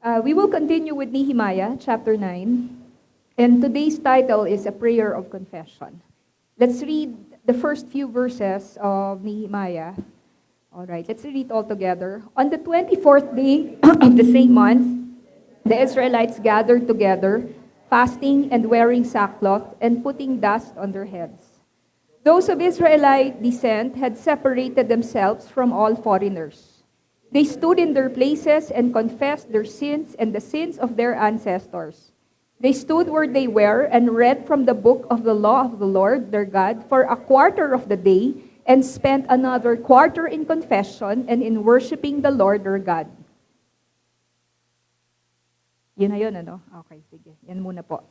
We will continue with Nehemiah chapter 9, and today's title is A Prayer of Confession. Let's read the first few verses of Nehemiah. All right, let's read it all together. On the 24th day of the same month, the Israelites gathered together, fasting and wearing sackcloth and putting dust on their heads. Those of Israelite descent had separated themselves from all foreigners. They stood in their places and confessed their sins and the sins of their ancestors. They stood where they were and read from the book of the law of the Lord their God for a quarter of the day and spent another quarter in confession and in worshiping the Lord their God. Yun na yun, ano? Okay, sige. Yan muna po.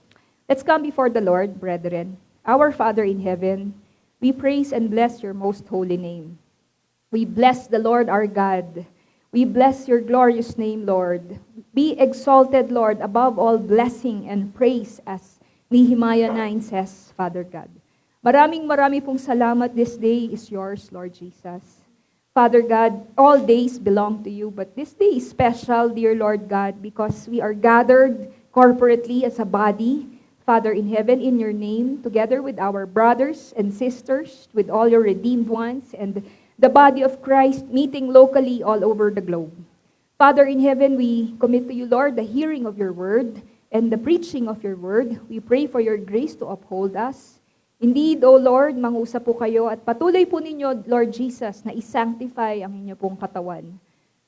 Let's come before the Lord, brethren. Our Father in heaven, we praise and bless your most holy name. We bless the Lord our God. We bless your glorious name, Lord. Be exalted, Lord, above all blessing and praise, as Nehemiah 9 says, Father God. Maraming pong salamat. This day is yours, Lord Jesus. Father God, all days belong to you, but this day is special, dear Lord God, because we are gathered corporately as a body, Father in heaven, in your name, together with our brothers and sisters, with all your redeemed ones, and the body of Christ meeting locally all over the globe. Father in heaven, we commit to you, Lord, the hearing of your word and the preaching of your word. We pray for your grace to uphold us. Indeed, O Lord, mangusap po kayo at patuloy po ninyo, Lord Jesus, na isanctify ang inyo pong katawan.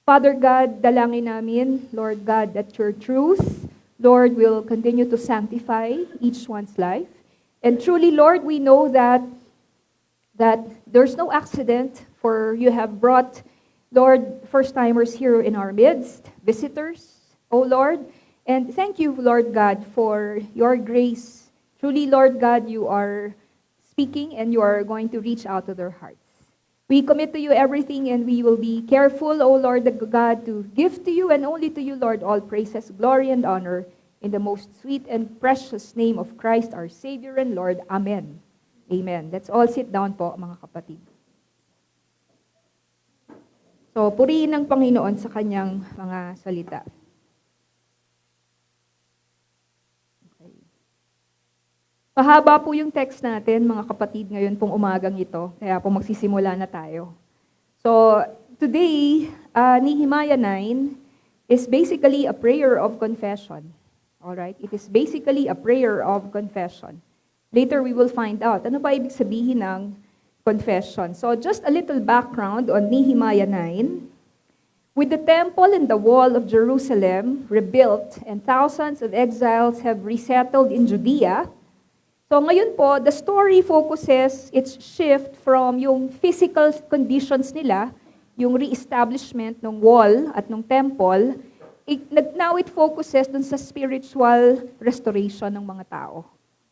Father God, dalangin namin, Lord God, that your truth, Lord, will continue to sanctify each one's life. And truly, Lord, we know that there's no accident, for you have brought, Lord, first-timers here in our midst, visitors, O Lord. And thank you, Lord God, for your grace. Truly, Lord God, you are speaking and you are going to reach out to their hearts. We commit to you everything, and we will be careful, O Lord God, to give to you and only to you, Lord, all praises, glory, and honor in the most sweet and precious name of Christ, our Savior and Lord. Amen. Amen. Let's all sit down po, mga kapatid. So, purihin ng Panginoon sa kanyang mga salita. Okay. Mahaba po yung text natin, mga kapatid, ngayon pong umagang ito. Kaya po magsisimula na tayo. So, today, Nehemiah 9 is basically a prayer of confession. Alright? It is basically a prayer of confession. Later, we will find out. Ano ba ibig sabihin ng confession? So, just a little background on Nehemiah 9. With the temple and the wall of Jerusalem rebuilt and thousands of exiles have resettled in Judea, so ngayon po, the story focuses its shift from yung physical conditions nila, yung re-establishment ng wall at ng temple, now it focuses dun sa spiritual restoration ng mga tao.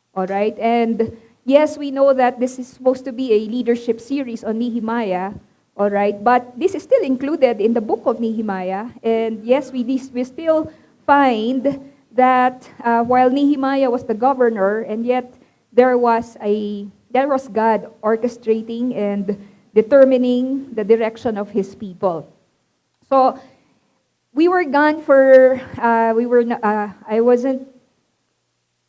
Alright? And yes, we know that this is supposed to be a leadership series on Nehemiah, all right? But this is still included in the book of Nehemiah. And yes, we still find that while Nehemiah was the governor, and yet there was God orchestrating and determining the direction of His people. So we were gone for I wasn't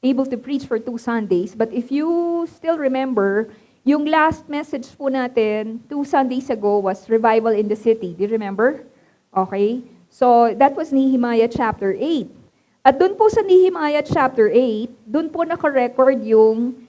able to preach for 2 Sundays. But if you still remember, yung last message po natin 2 Sundays ago was Revival in the City. Do you remember? Okay. So, that was Nehemiah chapter 8. At dun po sa Nehemiah chapter 8, dun po naka-record yung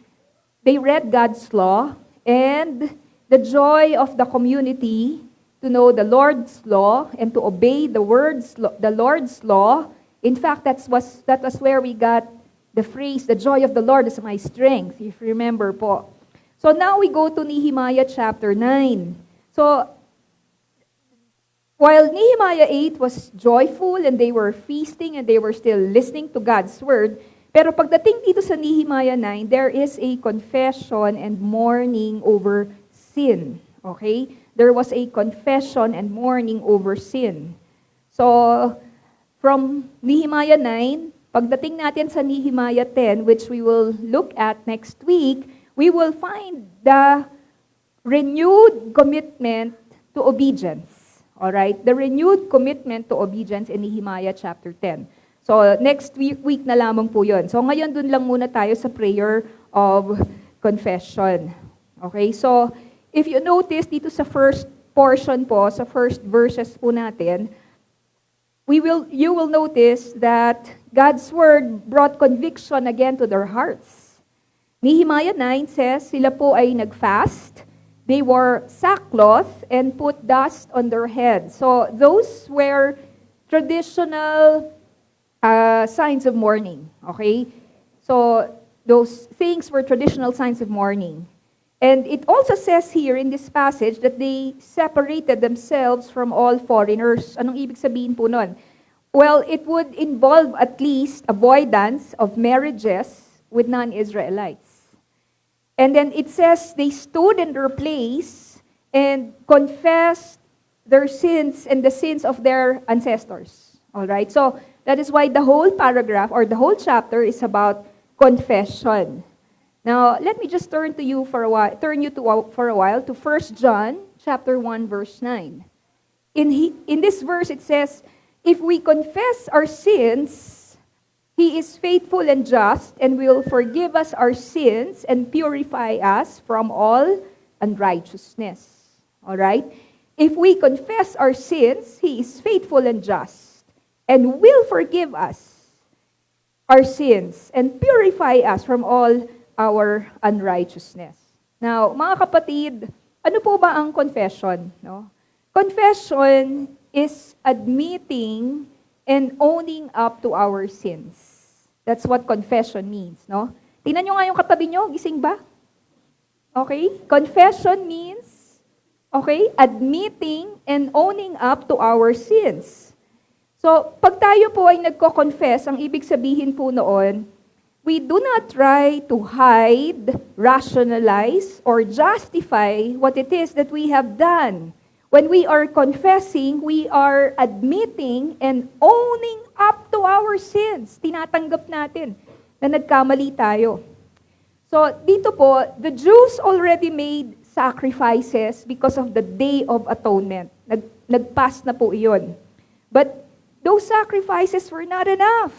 they read God's law and the joy of the community to know the Lord's law and to obey the Lord's law. In fact, that was where we got the phrase, the joy of the Lord is my strength, if you remember po. So now we go to Nehemiah chapter 9. So, while Nehemiah 8 was joyful and they were feasting and they were still listening to God's word, pero pagdating dito sa Nehemiah 9, there is a confession and mourning over sin. Okay? There was a confession and mourning over sin. So, from Nehemiah 9, pagdating natin sa Nehemiah 10, which we will look at next week, we will find the renewed commitment to obedience. Alright? The renewed commitment to obedience in Nehemiah chapter 10. So, next week na lamang po yun. So, ngayon dun lang muna tayo sa prayer of confession. Okay? So, if you notice dito sa first portion po, sa first verses po natin, you will notice that God's word brought conviction again to their hearts. Nehemiah 9 says, sila po ay nag-fast, they wore sackcloth and put dust on their heads. So those were traditional signs of mourning. Okay? So those things were traditional signs of mourning. And it also says here in this passage that they separated themselves from all foreigners. Anong ibig sabihin po nun? Well, it would involve at least avoidance of marriages with non-Israelites. And then it says they stood in their place and confessed their sins and the sins of their ancestors. All right? So that is why the whole paragraph or the whole chapter is about confession. Now, let me just turn you for a while to 1 John chapter 1 verse 9. In this verse it says, if we confess our sins, He is faithful and just and will forgive us our sins and purify us from all unrighteousness. All right? If we confess our sins, He is faithful and just and will forgive us our sins and purify us from all our unrighteousness. Now, mga kapatid, ano po ba ang confession? No? Confession is admitting and owning up to our sins. That's what confession means. No? Tingnan nyo nga yung katabi nyo, gising ba? Okay? Confession means, okay, admitting and owning up to our sins. So, pag tayo po ay nagko-confess, ang ibig sabihin po noon, we do not try to hide, rationalize, or justify what it is that we have done. When we are confessing, we are admitting and owning up to our sins. Tinatanggap natin na nagkamali tayo. So, dito po, the Jews already made sacrifices because of the Day of Atonement. Nag-pass na po iyon. But those sacrifices were not enough.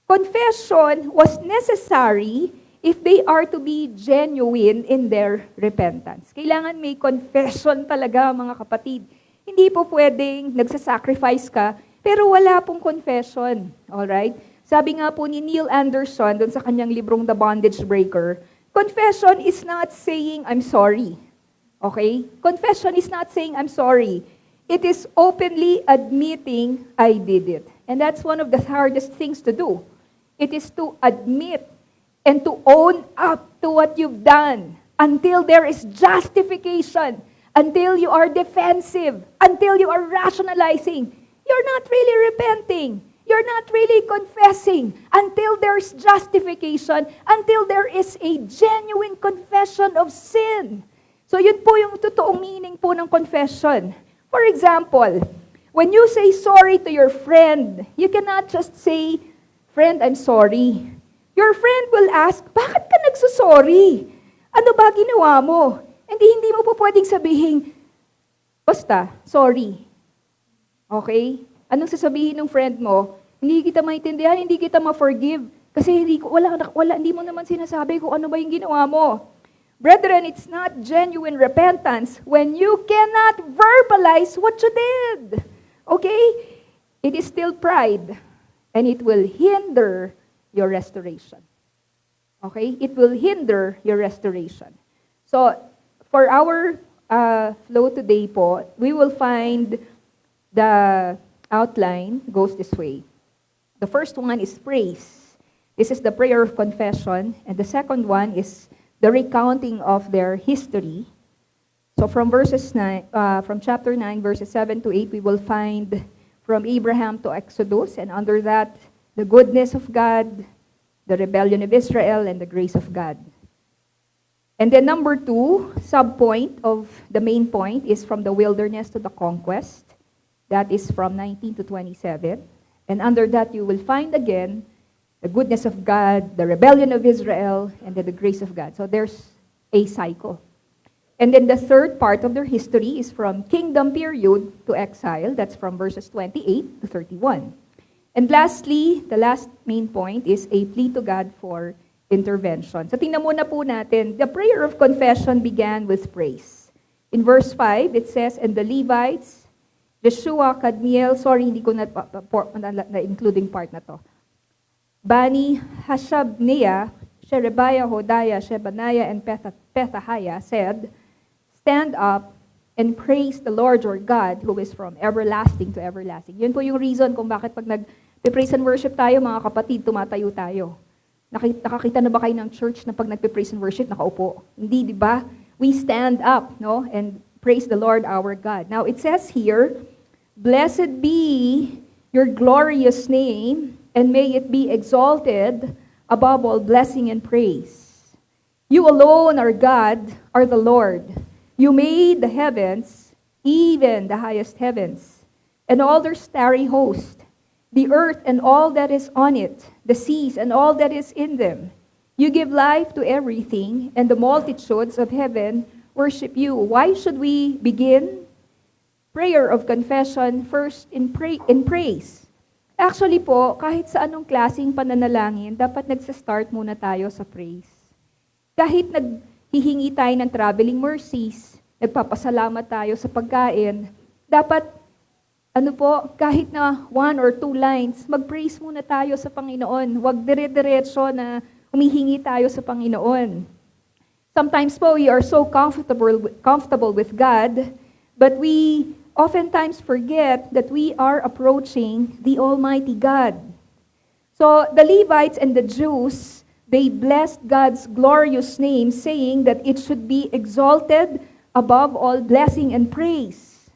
Confession was necessary if they are to be genuine in their repentance. Kailangan may confession talaga, mga kapatid. Hindi po pwedeng nagsasacrifice ka, pero wala pong confession. Alright? Sabi nga po ni Neil Anderson, doon sa kanyang librong The Bondage Breaker, confession is not saying, I'm sorry. Okay? Confession is not saying, I'm sorry. It is openly admitting, I did it. And that's one of the hardest things to do. It is to admit and to own up to what you've done until there is justification, until you are defensive, until you are rationalizing. You're not really repenting. You're not really confessing until there's justification, until there is a genuine confession of sin. So yun po yung totoong meaning po ng confession. For example, when you say sorry to your friend, you cannot just say, friend, I'm sorry. Your friend will ask, bakit ka nagsusorry? Ano ba ginawa mo? Hindi mo po pwedeng sabihin, basta, sorry. Okay? Anong sasabihin ng friend mo? Hindi kita maintindihan, hindi kita ma-forgive. Kasi hindi mo naman sinasabi kung ano ba yung ginawa mo. Brethren, it's not genuine repentance when you cannot verbalize what you did. Okay? It is still pride. And it will hinder your restoration. Okay? It will hinder your restoration. So, for our flow today po, we will find the outline goes this way. The first one is praise. This is the prayer of confession. And the second one is the recounting of their history. So from chapter 9, verses 7 to 8, we will find from Abraham to Exodus, and under that, the goodness of God, the rebellion of Israel, and the grace of God. And then number 2, subpoint of the main point is from the wilderness to the conquest. That is from 19 to 27. And under that, you will find again the goodness of God, the rebellion of Israel, and then the grace of God. So there's a cycle. And then the third part of their history is from kingdom period to exile. That's from verses 28 to 31. And lastly, the last main point is a plea to God for intervention. So tingnan muna po natin, the prayer of confession began with praise. In verse 5, it says, and the Levites, Jeshua, Kadmiel, sorry, hindi ko na-including part na to. Bani, Hashabniah, Sherebiah, Hodiah, Shebaniah, and Pethahiah said, stand up and praise the Lord your God who is from everlasting to everlasting. Yun po yung reason kung bakit pag nag-praise and worship tayo, mga kapatid, tumatayo tayo. Nakakita na ba kayo ng church na pag nagpe-praise and worship, nakaupo? Hindi, di ba? We stand up, no? And praise the Lord our God. Now, it says here, blessed be your glorious name, and may it be exalted above all blessing and praise. You alone, our God, are the Lord. You made the heavens, even the highest heavens, and all their starry host, the earth and all that is on it, the seas and all that is in them. You give life to everything, and the multitudes of heaven worship you. Why should we begin prayer of confession first in praise? Actually po, kahit sa anong klaseng pananalangin, dapat nagsa-start muna tayo sa praise. Kahit naghihingi tayo ng traveling mercies, nagpapasalamat tayo sa pagkain, dapat kahit na 1 or 2 lines, mag-praise muna tayo sa Panginoon. Huwag dire-diretso na humihingi tayo sa Panginoon. Sometimes po, we are so comfortable with God, but we oftentimes forget that we are approaching the Almighty God. So, the Levites and the Jews, they blessed God's glorious name, saying that it should be exalted above all blessing and praise.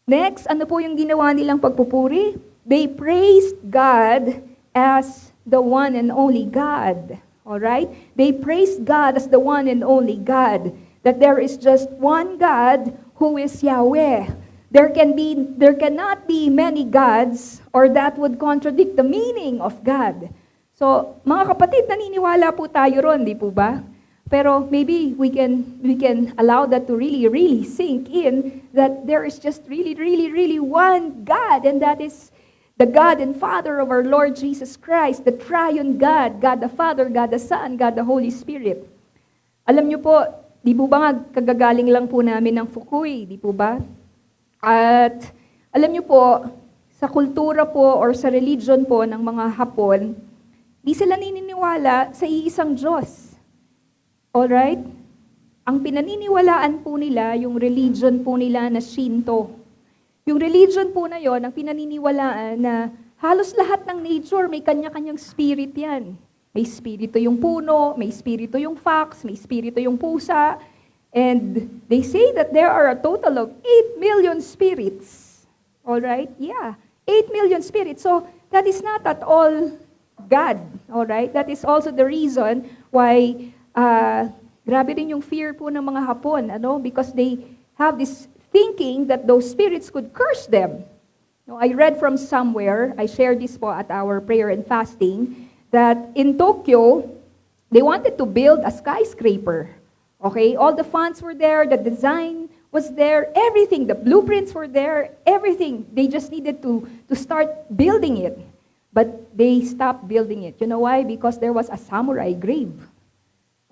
Next, ano po yung ginawa nilang pagpupuri? They praised God as the one and only God. Alright? They praised God as the one and only God. That there is just one God who is Yahweh. There cannot be many gods, or that would contradict the meaning of God. So, mga kapatid, naniniwala po tayo ron, di po ba? Pero maybe we can allow that to really sink in, that there is just really one God, and that is the God and Father of our Lord Jesus Christ, the triune God, God the Father, God the Son, God the Holy Spirit. Alam niyo po, di po ba kagagaling lang po namin ng Fukui, di po ba? At alam niyo po, sa kultura po or sa religion po ng mga Hapon, di sila naniniwala sa iisang Diyos. Alright? Ang pinaniniwalaan po nila, yung religion po nila na Shinto. Yung religion po na yon, ang pinaniniwalaan na halos lahat ng nature, may kanya-kanyang spirit yan. May spirito yung puno, may spirito yung fox, may spirito yung pusa. And they say that there are a total of 8 million spirits. Alright? Yeah, 8 million spirits. So, that is not at all God. Alright? That is also the reason why grabe rin yung fear po ng mga Hapon, because they have this thinking that those spirits could curse them. No, I read from somewhere, I shared this po at our prayer and fasting, that in Tokyo, they wanted to build a skyscraper. Okay, all the funds were there, the design was there, everything, the blueprints were there, everything. They just needed to start building it. But they stopped building it. You know why? Because there was a samurai grave.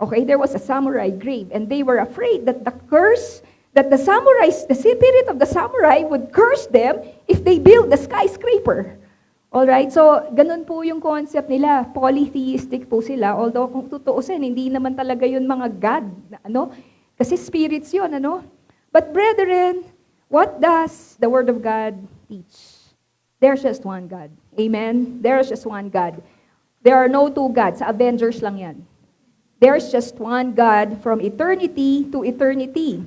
Okay, there was a samurai grave, and they were afraid that the spirit of the samurai would curse them if they build the skyscraper. Alright, so ganun po yung concept nila, polytheistic po sila, although kung tutuusin, hindi naman talaga yun mga God, kasi spirits yun, But brethren, what does the Word of God teach? There's just one God. Amen? There's just one God. There are no two gods. Sa Avengers lang yan. There's just one God from eternity to eternity.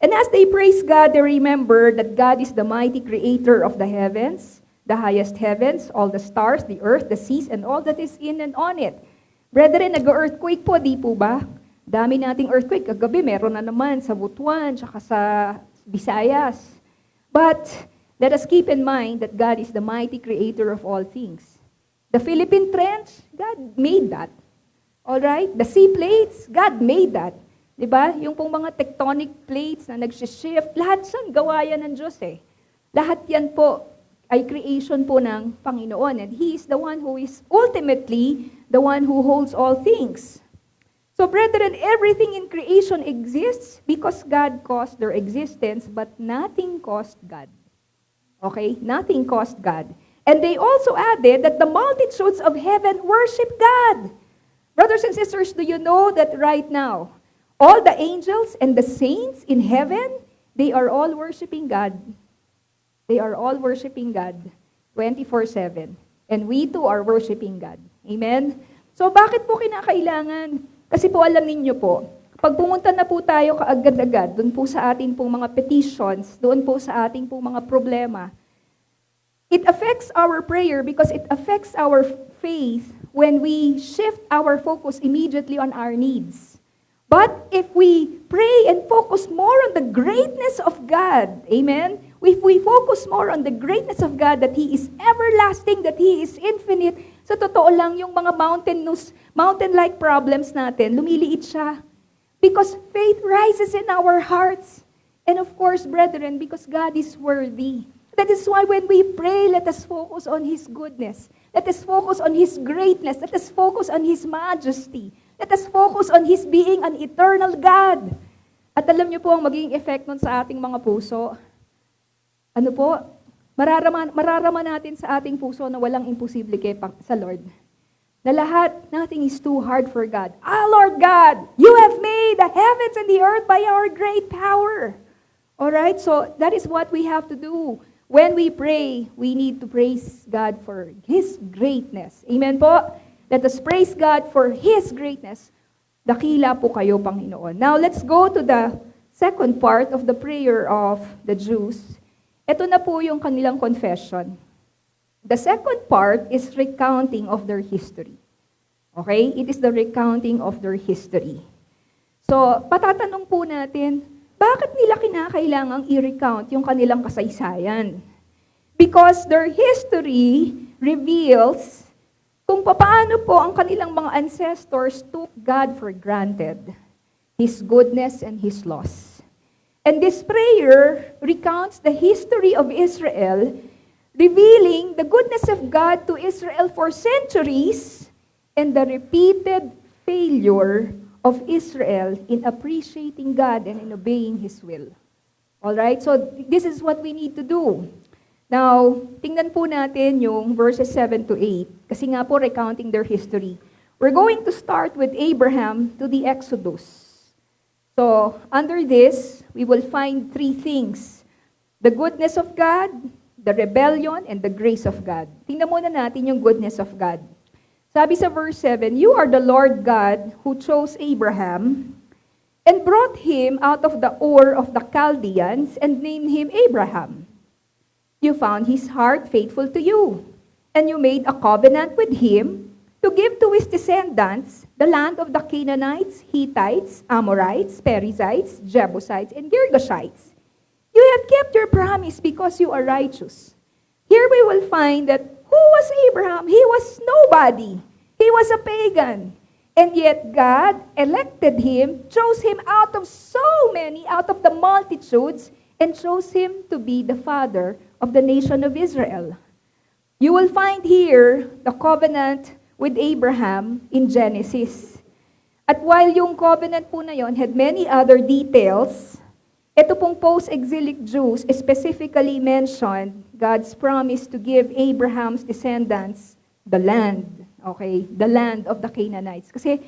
And as they praise God, they remember that God is the mighty creator of the heavens, the highest heavens, all the stars, the earth, the seas, and all that is in and on it. Brethren, nag-earthquake po, di po ba? Dami nating earthquake. Kagabi, meron na naman sa Butuan, tsaka sa Visayas. But let us keep in mind that God is the mighty creator of all things. The Philippine Trench, God made that. All right? The sea plates, God made that. Di ba? Yung pong mga tectonic plates na nagsishift, lahat yan gawa yan ng Diyos eh. Lahat yan po ay creation po ng Panginoon. And He is the one who is ultimately the one who holds all things. So brethren, everything in creation exists because God caused their existence, but nothing caused God. Okay? Nothing caused God. And they also added that the multitudes of heaven worship God. Brothers and sisters, do you know that right now, all the angels and the saints in heaven, they are all worshiping God. They are all worshiping God 24/7. And we too are worshiping God. Amen? So bakit po kinakailangan? Kasi po alam ninyo po, pag pumunta na po tayo kaagad-agad, doon po sa ating pong mga petitions, doon po sa ating pong mga problema, it affects our prayer because it affects our faith when we shift our focus immediately on our needs. But if we pray and focus more on the greatness of God, amen? If we focus more on the greatness of God, that He is everlasting, that He is infinite, sa totoo lang yung mga mountain-like problems natin, lumiliit siya. Because faith rises in our hearts. And of course, brethren, because God is worthy. That is why when we pray, let us focus on His goodness. Let us focus on His greatness. Let us focus on His majesty. Let us focus on His being an eternal God. At alam niyo po ang magiging effect nun sa ating mga puso. Ano po? Mararaman natin sa ating puso na walang imposible sa Lord. Na lahat, nothing is too hard for God. Lord God, You have made the heavens and the earth by Your great power. Alright, so that is what we have to do. When we pray, we need to praise God for His greatness. Amen po? Let us praise God for His greatness. Dakila po kayo, Panginoon. Now, let's go to the second part of the prayer of the Jews. Ito na po yung kanilang confession. The second part is recounting of their history. Okay? It is the recounting of their history. So, patatanong po natin, bakit nila kinakailangang i-recount yung kanilang kasaysayan? Because their history reveals kung paano po ang kanilang mga ancestors took God for granted, His goodness and His laws. And this prayer recounts the history of Israel, revealing the goodness of God to Israel for centuries and the repeated failure of Israel in appreciating God and in obeying His will. Alright, so this is what we need to do. Now, tingnan po natin yung verses 7 to 8, kasi nga po recounting their history. We're going to start with Abraham to the Exodus. So, under this, we will find three things. The goodness of God, the rebellion, and the grace of God. Tingnan muna natin yung goodness of God. Sabi sa verse 7, You are the Lord God who chose Abraham and brought him out of the Ur of the Chaldeans and named him Abraham. You found his heart faithful to you, and you made a covenant with him to give to his descendants the land of the Canaanites, Hittites, Amorites, Perizzites, Jebusites, and Girgashites. You have kept your promise because you are righteous. Here we will find that who was Abraham? He was nobody. He was a pagan. And yet God elected him, chose him out of so many, out of the multitudes, and chose him to be the father of the nation of Israel. You will find here the covenant with Abraham in Genesis. At while yung covenant po na yon had many other details, ito pong post-exilic Jews specifically mentioned God's promise to give Abraham's descendants the land. Okay? The land of the Canaanites. Kasi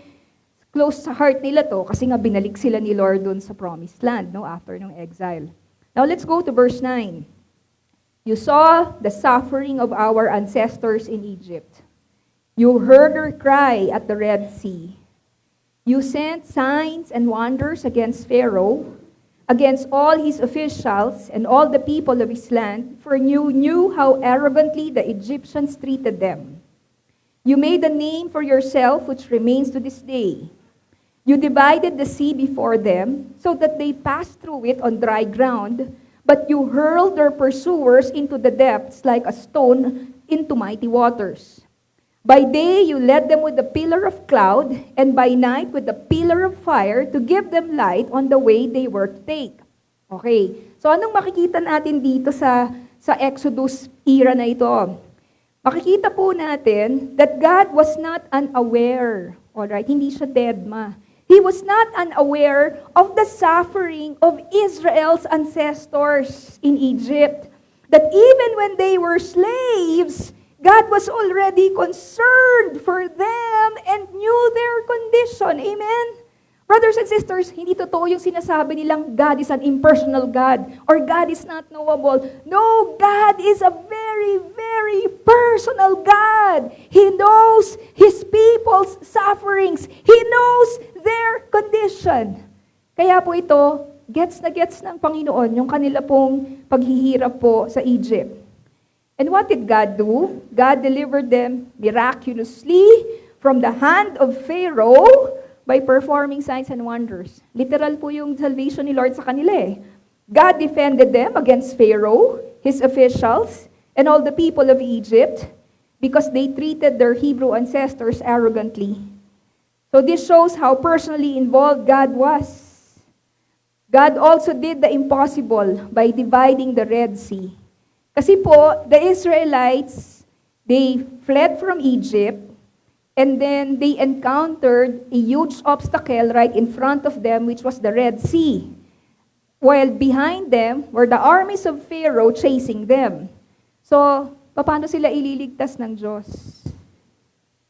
close sa heart nila to kasi nga binalik sila ni Lord dun sa promised land, no, after ng exile. Now let's go to verse 9. You saw the suffering of our ancestors in Egypt. You heard her cry at the Red Sea. You sent signs and wonders against Pharaoh, against all his officials and all the people of his land, for you knew how arrogantly the Egyptians treated them. You made a name for yourself which remains to this day. You divided the sea before them so that they passed through it on dry ground, but you hurled their pursuers into the depths like a stone into mighty waters. By day you led them with a pillar of cloud, and by night with a pillar of fire to give them light on the way they were to take. Okay. So anong makikita natin dito sa Exodus era na ito? Makikita po natin that God was not unaware. Alright, hindi siya deadma. He was not unaware of the suffering of Israel's ancestors in Egypt. That even when they were slaves, God was already concerned for them and knew their condition. Amen? Brothers and sisters, hindi totoo yung sinasabi nilang God is an impersonal God or God is not knowable. No, God is a very, very personal God. He knows His people's sufferings. He knows their condition. Kaya po ito, gets ng Panginoon yung kanila pong paghihirap po sa Egypt. And what did God do? God delivered them miraculously from the hand of Pharaoh by performing signs and wonders. Literal po yung salvation ni Lord sa kanila eh. God defended them against Pharaoh, his officials, and all the people of Egypt because they treated their Hebrew ancestors arrogantly. So this shows how personally involved God was. God also did the impossible by dividing the Red Sea. Kasi po, the Israelites, they fled from Egypt, and then they encountered a huge obstacle right in front of them, which was the Red Sea. While behind them were the armies of Pharaoh chasing them. So, paano sila ililigtas ng Diyos?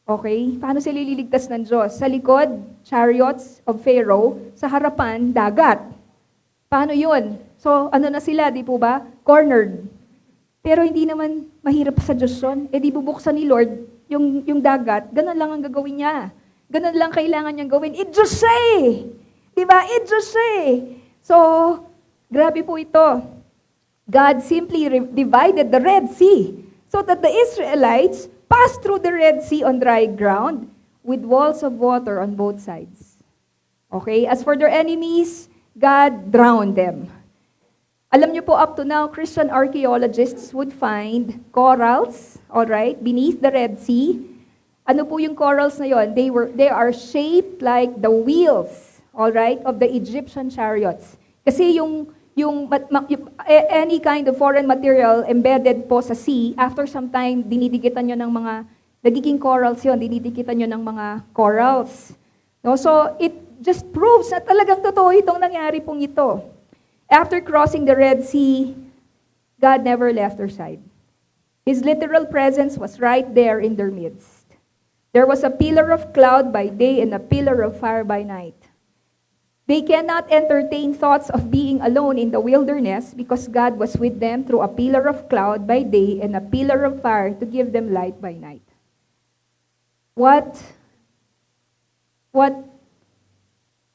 Okay? Paano sila ililigtas ng Diyos? Sa likod, chariots of Pharaoh. Sa harapan, dagat. Paano yun? So, ano na sila, di po ba? Cornered. Pero hindi naman mahirap sa Diyos yun. E di bubuksan ni Lord yung dagat, ganun lang ang gagawin niya. Ganun lang kailangan niyang gawin. It just say! Diba? It just say! So, grabe po ito. God simply divided the Red Sea so that the Israelites passed through the Red Sea on dry ground with walls of water on both sides. Okay? As for their enemies, God drowned them. Alam niyo po, up to now, Christian archaeologists would find corals, alright, beneath the Red Sea. Ano po yung corals na yon? They are shaped like the wheels, alright, of the Egyptian chariots. Kasi any kind of foreign material embedded po sa sea, after some time, dinidikitan nyo ng mga, nagiging corals yon, dinidikitan nyo ng mga corals. No? So, it just proves na talagang totoo itong nangyari pong ito. After crossing the Red Sea, God never left their side. His literal presence was right there in their midst. There was a pillar of cloud by day and a pillar of fire by night. They cannot entertain thoughts of being alone in the wilderness because God was with them through a pillar of cloud by day and a pillar of fire to give them light by night. What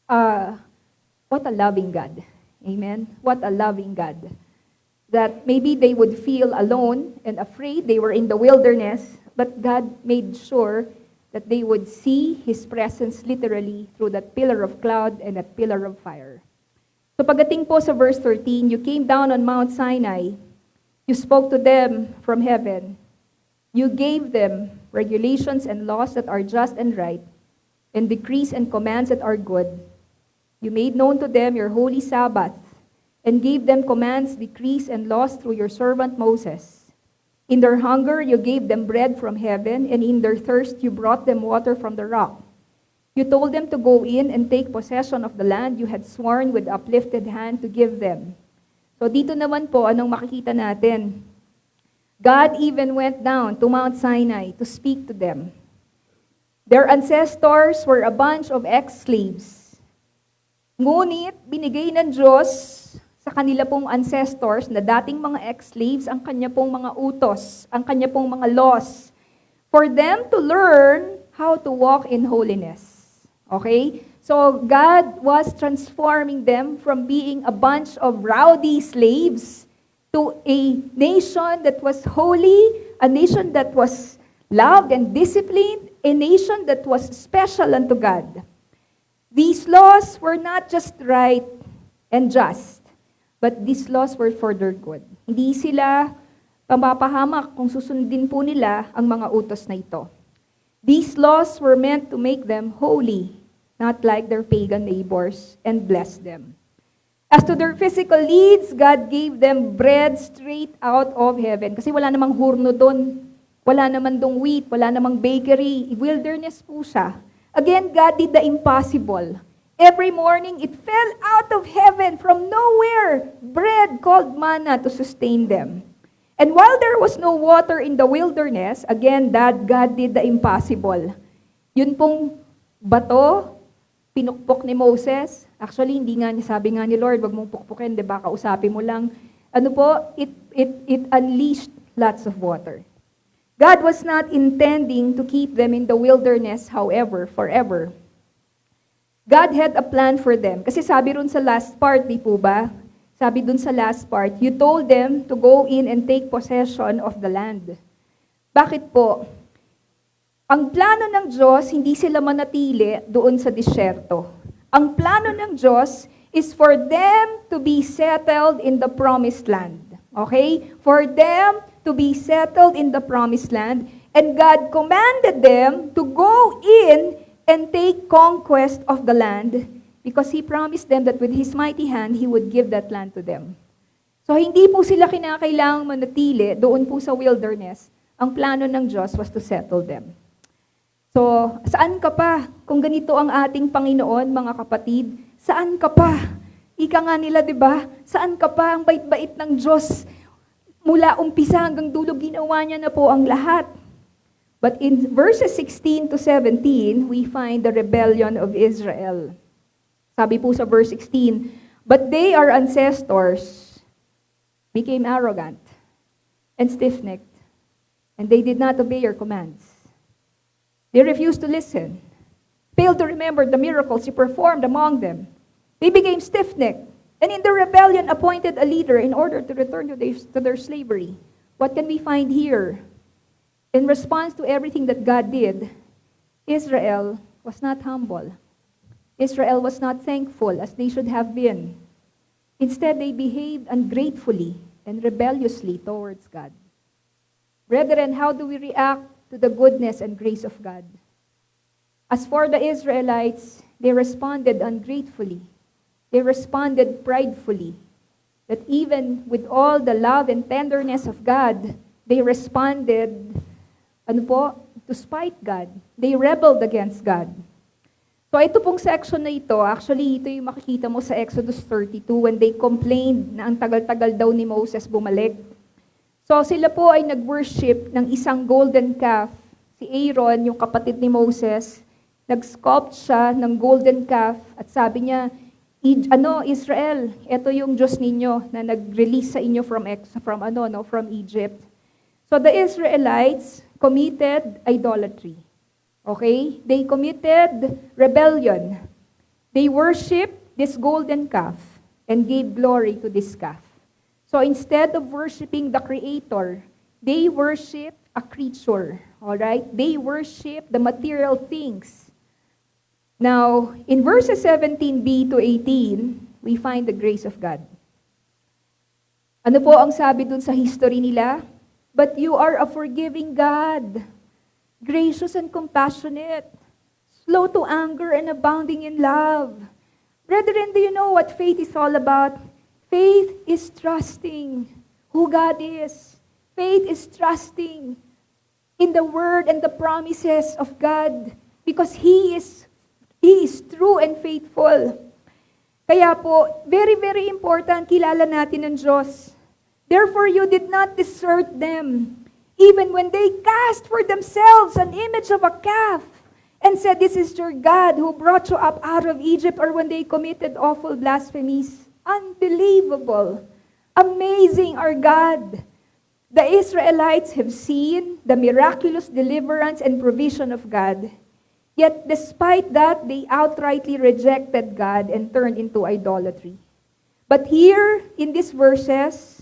a loving God. Amen? What a loving God. That maybe they would feel alone and afraid. They were in the wilderness, but God made sure that they would see His presence literally through that pillar of cloud and that pillar of fire. So pagdating po sa verse 13, you came down on Mount Sinai. You spoke to them from heaven. You gave them regulations and laws that are just and right, and decrees and commands that are good. You made known to them your holy Sabbath, and gave them commands, decrees, and laws through your servant Moses. In their hunger you gave them bread from heaven, and in their thirst you brought them water from the rock. You told them to go in and take possession of the land you had sworn with uplifted hand to give them. So dito naman po, anong makikita natin? God even went down to Mount Sinai to speak to them. Their ancestors were a bunch of ex-slaves. Ngunit, binigay ng Diyos sa kanila pong ancestors na dating mga ex-slaves ang kanya pong mga utos, ang kanya pong mga laws, for them to learn how to walk in holiness. Okay? So, God was transforming them from being a bunch of rowdy slaves to a nation that was holy, a nation that was loved and disciplined, a nation that was special unto God. These laws were not just right and just, but these laws were for their good. Hindi sila pampapahamak kung susundin po nila ang mga utos na ito. These laws were meant to make them holy, not like their pagan neighbors, and blessed them. As to their physical needs, God gave them bread straight out of heaven. Kasi wala namang hurno doon. Wala naman dong wheat, wala namang bakery. Wilderness po siya. Again, God did the impossible. Every morning, it fell out of heaven from nowhere, bread called manna to sustain them. And while there was no water in the wilderness, again, that God did the impossible. Yun pong bato, pinukpok ni Moses. Actually, hindi nga niya, sabi nga ni Lord, wag mong pukpukin, di ba? Kausapin mo lang. Ano po? It unleashed lots of water. God was not intending to keep them in the wilderness, however, forever. God had a plan for them. Kasi sabi rin sa last part, di po ba? Sabi dun sa last part, you told them to go in and take possession of the land. Bakit po? Ang plano ng Diyos, hindi sila manatili doon sa disyerto. Ang plano ng Diyos is for them to be settled in the promised land. Okay? For them to be settled in the promised land. And God commanded them to go in and take conquest of the land because He promised them that with His mighty hand, He would give that land to them. So hindi po sila kinakailangang manatili doon po sa wilderness. Ang plano ng Diyos was to settle them. So, saan ka pa? Kung ganito ang ating Panginoon, mga kapatid, saan ka pa? Ika nga nila, di ba? Saan ka pa? Ang bait-bait ng Diyos. Mula umpisa hanggang dulo, ginawa niya na po ang lahat. But in verses 16 to 17, we find the rebellion of Israel. Sabi po sa verse 16, but they, our ancestors, became arrogant and stiff-necked, and they did not obey your commands. They refused to listen, failed to remember the miracles you performed among them. They became stiff-necked, and in their rebellion appointed a leader in order to return to their slavery. What can we find here? In response to everything that God did, Israel was not humble. Israel was not thankful as they should have been. Instead, they behaved ungratefully and rebelliously towards God. Brethren, how do we react to the goodness and grace of God? As for the Israelites, they responded ungratefully. They responded pridefully. That even with all the love and tenderness of God, they responded, to spite God. They rebelled against God. So ito pong section na ito, actually ito yung makikita mo sa Exodus 32 when they complained na ang tagal-tagal daw ni Moses bumalik. So sila po ay nag-worship ng isang golden calf. Si Aaron, yung kapatid ni Moses, nag-sculpt siya ng golden calf at sabi niya, Israel, ito yung Diyos ninyo na nag-release sa inyo from Egypt. So the Israelites committed idolatry. Okay? They committed rebellion. They worshiped this golden calf and gave glory to this calf. So instead of worshiping the Creator, they worship a creature. All right? They worship the material things. Now, in verses 17b to 18, we find the grace of God. Ano po ang sabi dun sa history nila? But you are a forgiving God, gracious and compassionate, slow to anger and abounding in love. Brethren, do you know what faith is all about? Faith is trusting who God is. Faith is trusting in the word and the promises of God because He is true and faithful. Kaya po, very, very important, kilala natin ang Diyos. Therefore, you did not desert them, even when they cast for themselves an image of a calf and said, this is your God who brought you up out of Egypt, or when they committed awful blasphemies. Unbelievable. Amazing our God. The Israelites have seen the miraculous deliverance and provision of God. Yet despite that, they outrightly rejected God and turned into idolatry. But here, in these verses,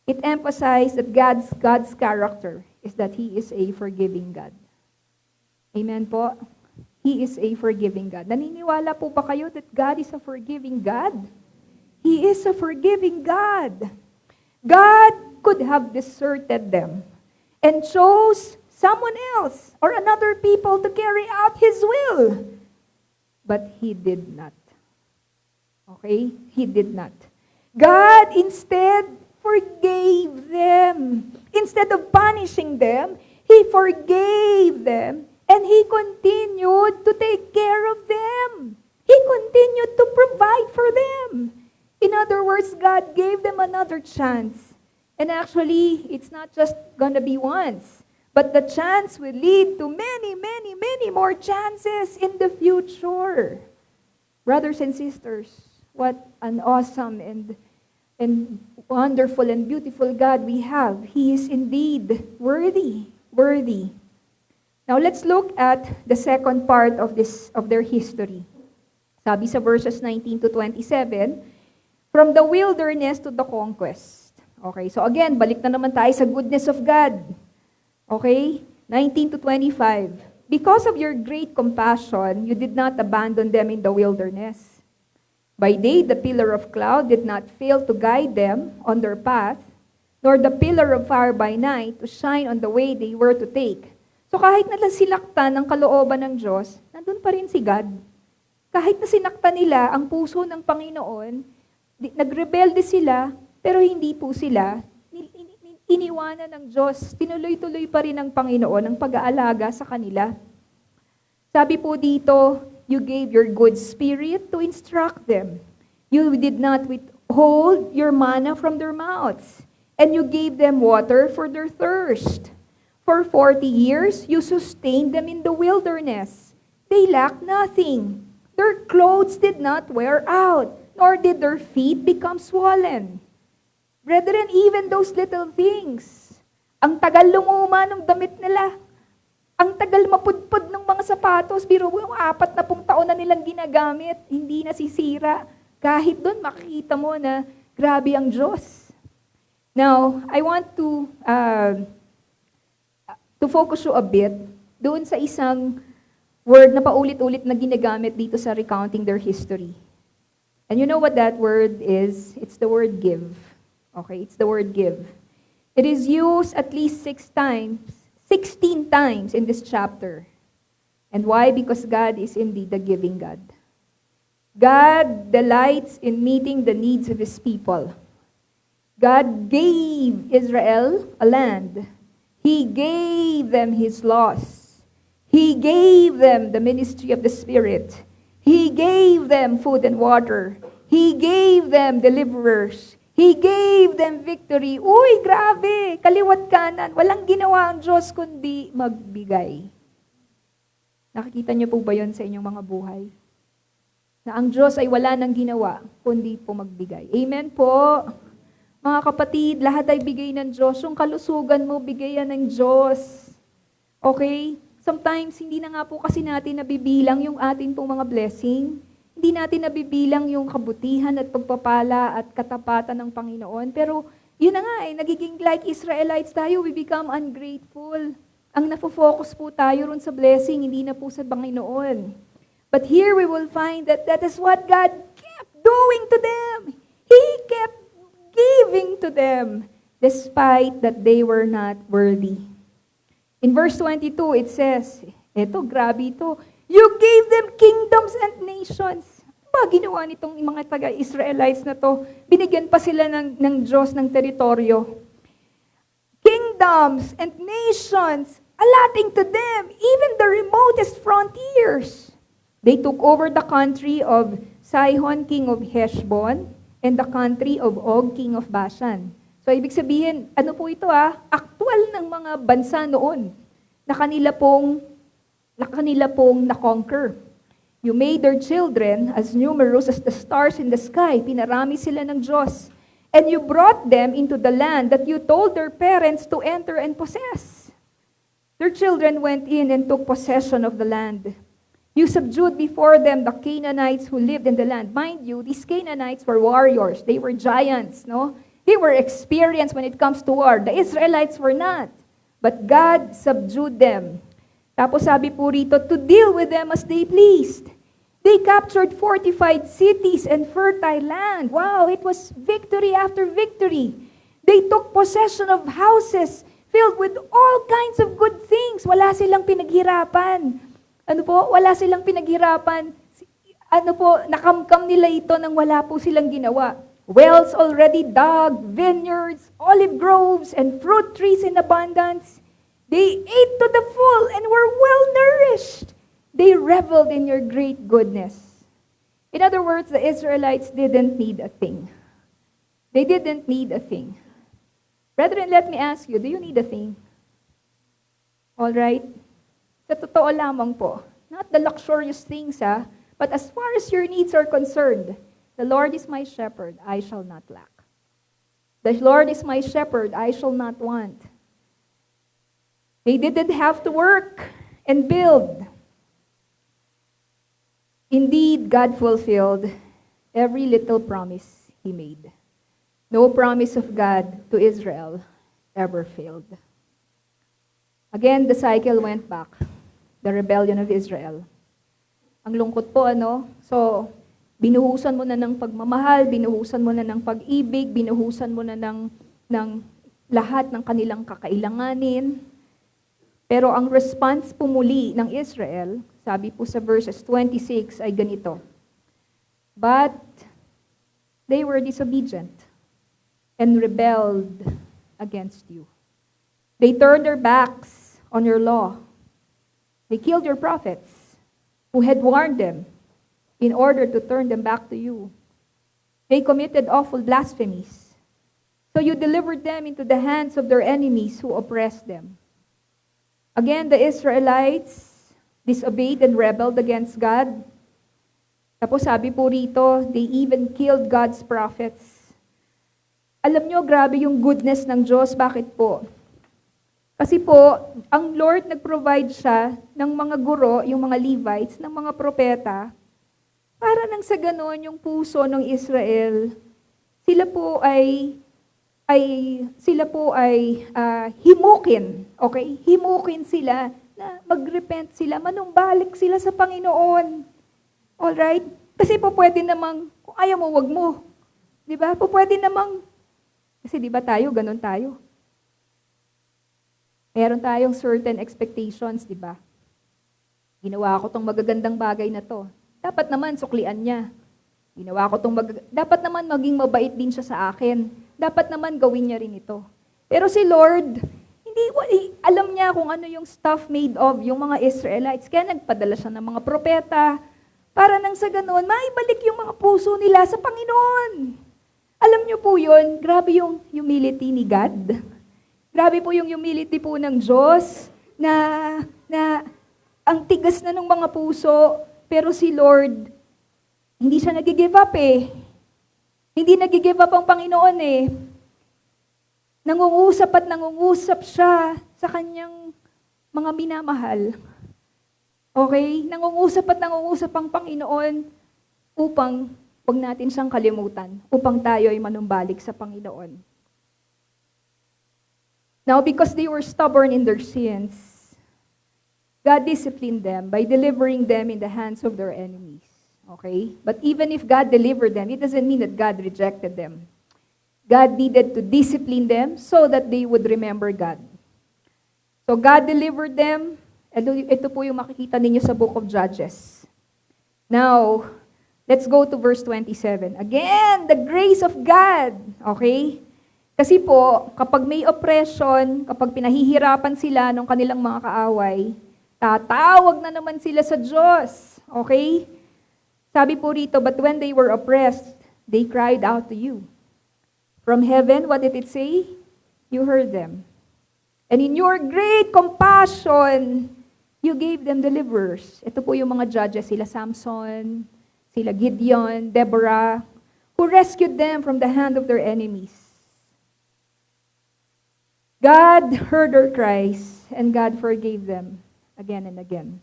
it emphasized that God's character is that He is a forgiving God. Amen po? He is a forgiving God. Naniniwala po ba kayo that God is a forgiving God? He is a forgiving God. God could have deserted them and chose someone else or another people to carry out His will. but he did not. Okay? He did not. God instead forgave them. Instead of punishing them, He forgave them and He continued to take care of them. He continued to provide for them. In other words, God gave them another chance. And actually, it's not just gonna be once, but the chance will lead to many, many, many more chances in the future. Brothers and sisters, what an awesome and wonderful and beautiful God we have. He is indeed worthy. Worthy. Now let's look at the second part of their history. Sabi sa verses 19 to 27, from the wilderness to the conquest. Okay, so again, balik na naman tayo sa goodness of God. Okay, 19 to 25. Because of your great compassion, you did not abandon them in the wilderness. By day, the pillar of cloud did not fail to guide them on their path, nor the pillar of fire by night to shine on the way they were to take. So kahit na silaktan ng kalooban ng Diyos, nandun pa rin si God. Kahit na sinaktan nila ang puso ng Panginoon, nagrebelde sila, pero hindi po sila iniwanan ng Diyos. Tinuloy-tuloy pa rin ng Panginoon ang pag-aalaga sa kanila. Sabi po dito, you gave your good spirit to instruct them. You did not withhold your manna from their mouths. And you gave them water for their thirst. For 40 years, you sustained them in the wilderness. They lacked nothing. Their clothes did not wear out, nor did their feet become swollen. Brethren, even those little things, ang tagal lumuma ng damit nila, ang tagal mapudpud ng mga sapatos, biro mo yung 40 taon na nilang ginagamit, hindi nasisira. Kahit doon, makikita mo na grabe ang Diyos. Now, I want to focus you a bit doon sa isang word na paulit-ulit na ginagamit dito sa recounting their history. And you know what that word is? It's the word give. Okay, it's the word give. It is used at least 16 times in this chapter. And why? Because God is indeed the giving God. God delights in meeting the needs of His people. God gave Israel a land. He gave them His laws. He gave them the ministry of the Spirit. He gave them food and water. He gave them deliverers. He gave them victory. Uy, grabe! Kaliwat kanan. Walang ginawa ang Diyos kundi magbigay. Nakikita niyo po ba yun sa inyong mga buhay? Na ang Diyos ay wala nang ginawa kundi po magbigay. Amen po! Mga kapatid, lahat ay bigay ng Diyos. Yung kalusugan mo, bigay yan ng Diyos. Okay? Sometimes, hindi na nga po kasi natin nabibilang yung atin pong mga blessing. Hindi natin nabibilang yung kabutihan at pagpapala at katapatan ng Panginoon. Pero, yun na nga nagiging like Israelites tayo, we become ungrateful. Ang nafo-focus po tayo ron sa blessing, hindi na po sa Panginoon. But here we will find that is what God kept doing to them. He kept giving to them despite that they were not worthy. In verse 22, it says, eto, grabe ito, you gave them kingdoms and nations. Ba, ginawa nitong mga taga-Israelites na to? Binigyan pa sila ng Diyos ng teritoryo. Kingdoms and nations, allotting to them even the remotest frontiers. They took over the country of Sihon, king of Heshbon, and the country of Og, king of Bashan. So, ibig sabihin, ano po ito Aktual ng mga bansa noon na kanila pong na-conquer. You made their children as numerous as the stars in the sky. Pinarami sila ng Diyos. And you brought them into the land that you told their parents to enter and possess. Their children went in and took possession of the land. You subdued before them the Canaanites who lived in the land. Mind you, these Canaanites were warriors. They were giants, no? They were experienced when it comes to war. The Israelites were not. But God subdued them. Tapos sabi po rito, to deal with them as they pleased. They captured fortified cities and fertile land. Wow, it was victory after victory. They took possession of houses filled with all kinds of good things. Wala silang pinaghirapan. Wala silang pinaghirapan. nakamkam nila ito nang wala po silang ginawa. Wells already dug, vineyards, olive groves, and fruit trees in abundance. They ate to the full and were well nourished. They reveled in your great goodness. In other words, the Israelites didn't need a thing. They didn't need a thing. Brethren, let me ask you, do you need a thing? All right? Sa totoo lamang po, not the luxurious things, but as far as your needs are concerned, the Lord is my shepherd, I shall not lack. The Lord is my shepherd, I shall not want. They didn't have to work and build. Indeed, God fulfilled every little promise He made. No promise of God to Israel ever failed. Again, the cycle went back. The rebellion of Israel. Ang lungkot po, So, binuhusan mo na ng pagmamahal, binuhusan mo na ng pag-ibig, binuhusan mo na ng lahat ng kanilang kakailanganin. Pero ang response po muli ng Israel, sabi po sa verses 26 ay ganito. But they were disobedient and rebelled against you. They turned their backs on your law. They killed your prophets who had warned them in order to turn them back to you. They committed awful blasphemies. So you delivered them into the hands of their enemies who oppressed them. Again, the Israelites disobeyed and rebelled against God. Tapos sabi po rito, they even killed God's prophets. Alam nyo, grabe yung goodness ng Diyos. Bakit po? Kasi po, ang Lord nag-provide siya ng mga guro, yung mga Levites, ng mga propeta, para nang sa ganon yung puso ng Israel, sila po ay himukin, okay? Himukin sila na mag-repent sila, manumbalik sila sa Panginoon. Alright? Kasi po pwede namang, kung ayaw mo, wag mo. Di ba? Po pwede namang, kasi di ba tayo, ganon tayo. Meron tayong certain expectations, di ba? Ginawa ko tong magagandang bagay na to. Dapat naman suklian niya. Ginawa ko dapat naman maging mabait din siya sa akin. Dapat naman gawin niya rin ito. Pero si Lord, alam niya kung ano yung stuff made of yung mga Israelites. Kaya nagpadala siya ng mga propeta para nang sa ganon, maibalik yung mga puso nila sa Panginoon. Alam niyo po yun, grabe yung humility ni God. Grabe po yung humility po ng Diyos na ang tigas na ng mga puso, pero si Lord, hindi siya nag-give up eh. Hindi nag-give up ang Panginoon eh. Nangungusap at nangungusap siya sa kanyang mga minamahal. Okay? Nangungusap at nangungusap ang Panginoon upang huwag natin siyang kalimutan, upang tayo ay manumbalik sa Panginoon. Now, because they were stubborn in their sins, God disciplined them by delivering them in the hands of their enemies. Okay? But even if God delivered them, it doesn't mean that God rejected them. God needed to discipline them so that they would remember God. So God delivered them. Ito po yung makikita ninyo sa book of Judges. Now, let's go to verse 27. Again, the grace of God. Okay? Kasi po, kapag may oppression, kapag pinahihirapan sila ng kanilang mga kaaway, tatawag na naman sila sa Diyos. Okay? Sabi po rito, but when they were oppressed, they cried out to you. From heaven, what did it say? You heard them. And in your great compassion, you gave them deliverers. Ito po yung mga judges, sila Samson, sila Gideon, Deborah, who rescued them from the hand of their enemies. God heard their cries, and God forgave them again and again.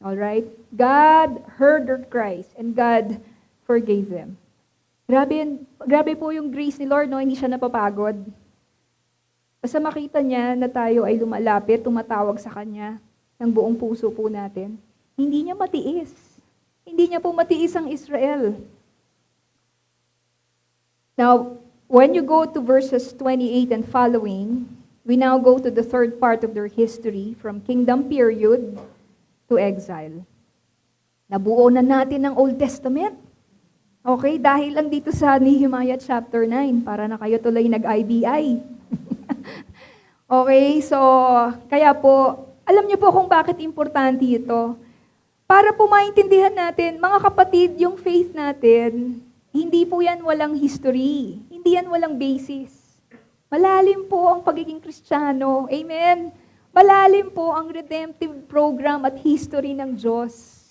All right? God heard their cries, and God forgave them. Grabe po yung grace ni Lord, no? Hindi siya napapagod. Basta makita niya na tayo ay lumalapit, tumatawag sa Kanya ng buong puso po natin. Hindi niya matiis. Hindi niya po matiis ang Israel. Now, when you go to verses 28 and following, we now go to the third part of their history, from kingdom period to exile. Nabuo na natin ang Old Testament. Okay, dahil lang dito sa Nehemiah chapter 9, para na kayo tuloy nag-IBI. Okay, so kaya po, alam niyo po kung bakit importante ito. Para po maintindihan natin, mga kapatid, yung faith natin, hindi po yan walang history. Hindi yan walang basis. Malalim po ang pagiging Kristiyano. Amen? Malalim po ang redemptive program at history ng Diyos.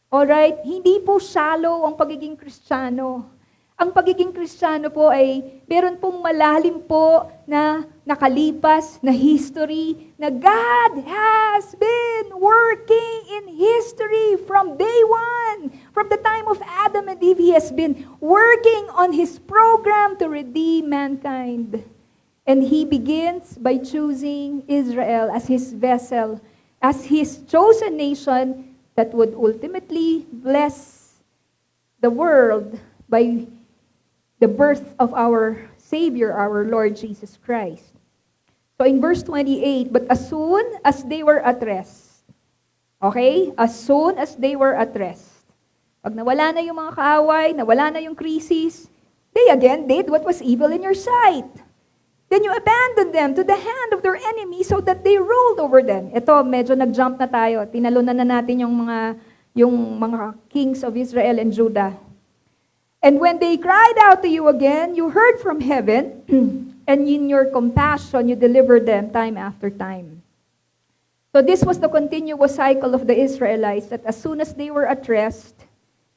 Alright? Hindi po shallow ang pagiging Kristiyano. Ang pagiging Kristiyano po ay meron pong malalim po na nakalipas na history na God has been working in history from day one. From the time of Adam and Eve, He has been working on His program to redeem mankind. And He begins by choosing Israel as His vessel, as His chosen nation that would ultimately bless the world by the birth of our Savior, our Lord Jesus Christ. So in verse 28, but as soon as they were at rest, okay? As soon as they were at rest. Pag nawala na yung mga kaaway, nawala na yung crisis, they again did what was evil in your sight. Then you abandoned them to the hand of their enemies so that they ruled over them. Ito, medyo nag-jump na tayo. Tinalunan na natin yung mga kings of Israel and Judah. And when they cried out to you again, you heard from heaven, and in your compassion, you delivered them time after time. So this was the continuous cycle of the Israelites, that as soon as they were at rest,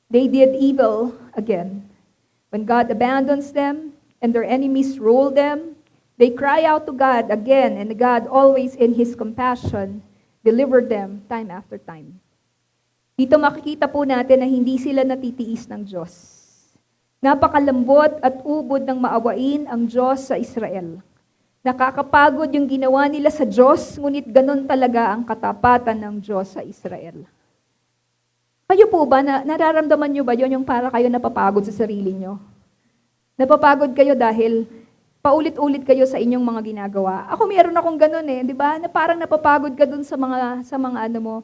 they did evil again. When God abandons them, and their enemies rule them, they cry out to God again, and God always in His compassion delivered them time after time. Dito makikita po natin na hindi sila natitiis ng Diyos. Napakalambot at ubod ng maawain ang Diyos sa Israel. Nakakapagod yung ginawa nila sa Diyos, ngunit ganun talaga ang katapatan ng Diyos sa Israel. Kayo po ba, nararamdaman nyo ba yun yung para kayo napapagod sa sarili nyo? Napapagod kayo dahil paulit-ulit kayo sa inyong mga ginagawa. Ako meron akong ganun di ba? Na parang napapagod ka dun sa mga ano mo.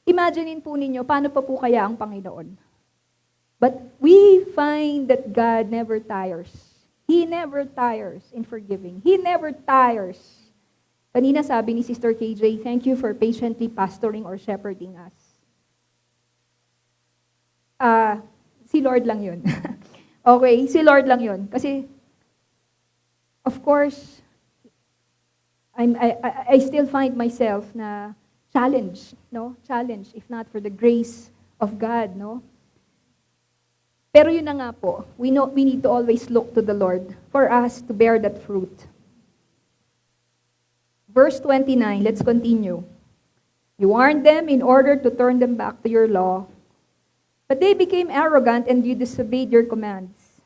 Imaginein po ninyo, paano pa po kaya ang Panginoon? But we find that God never tires. He never tires in forgiving. He never tires. Kanina sabi ni Sister KJ, thank you for patiently pastoring or shepherding us. Si Lord lang yun. Okay, si Lord lang yun. Kasi, of course, I still find myself na challenged, Challenged, if not for the grace of God, Pero yun na nga po, we need to always look to the Lord for us to bear that fruit. Verse 29, let's continue. You warned them in order to turn them back to your law, but they became arrogant and you disobeyed your commands.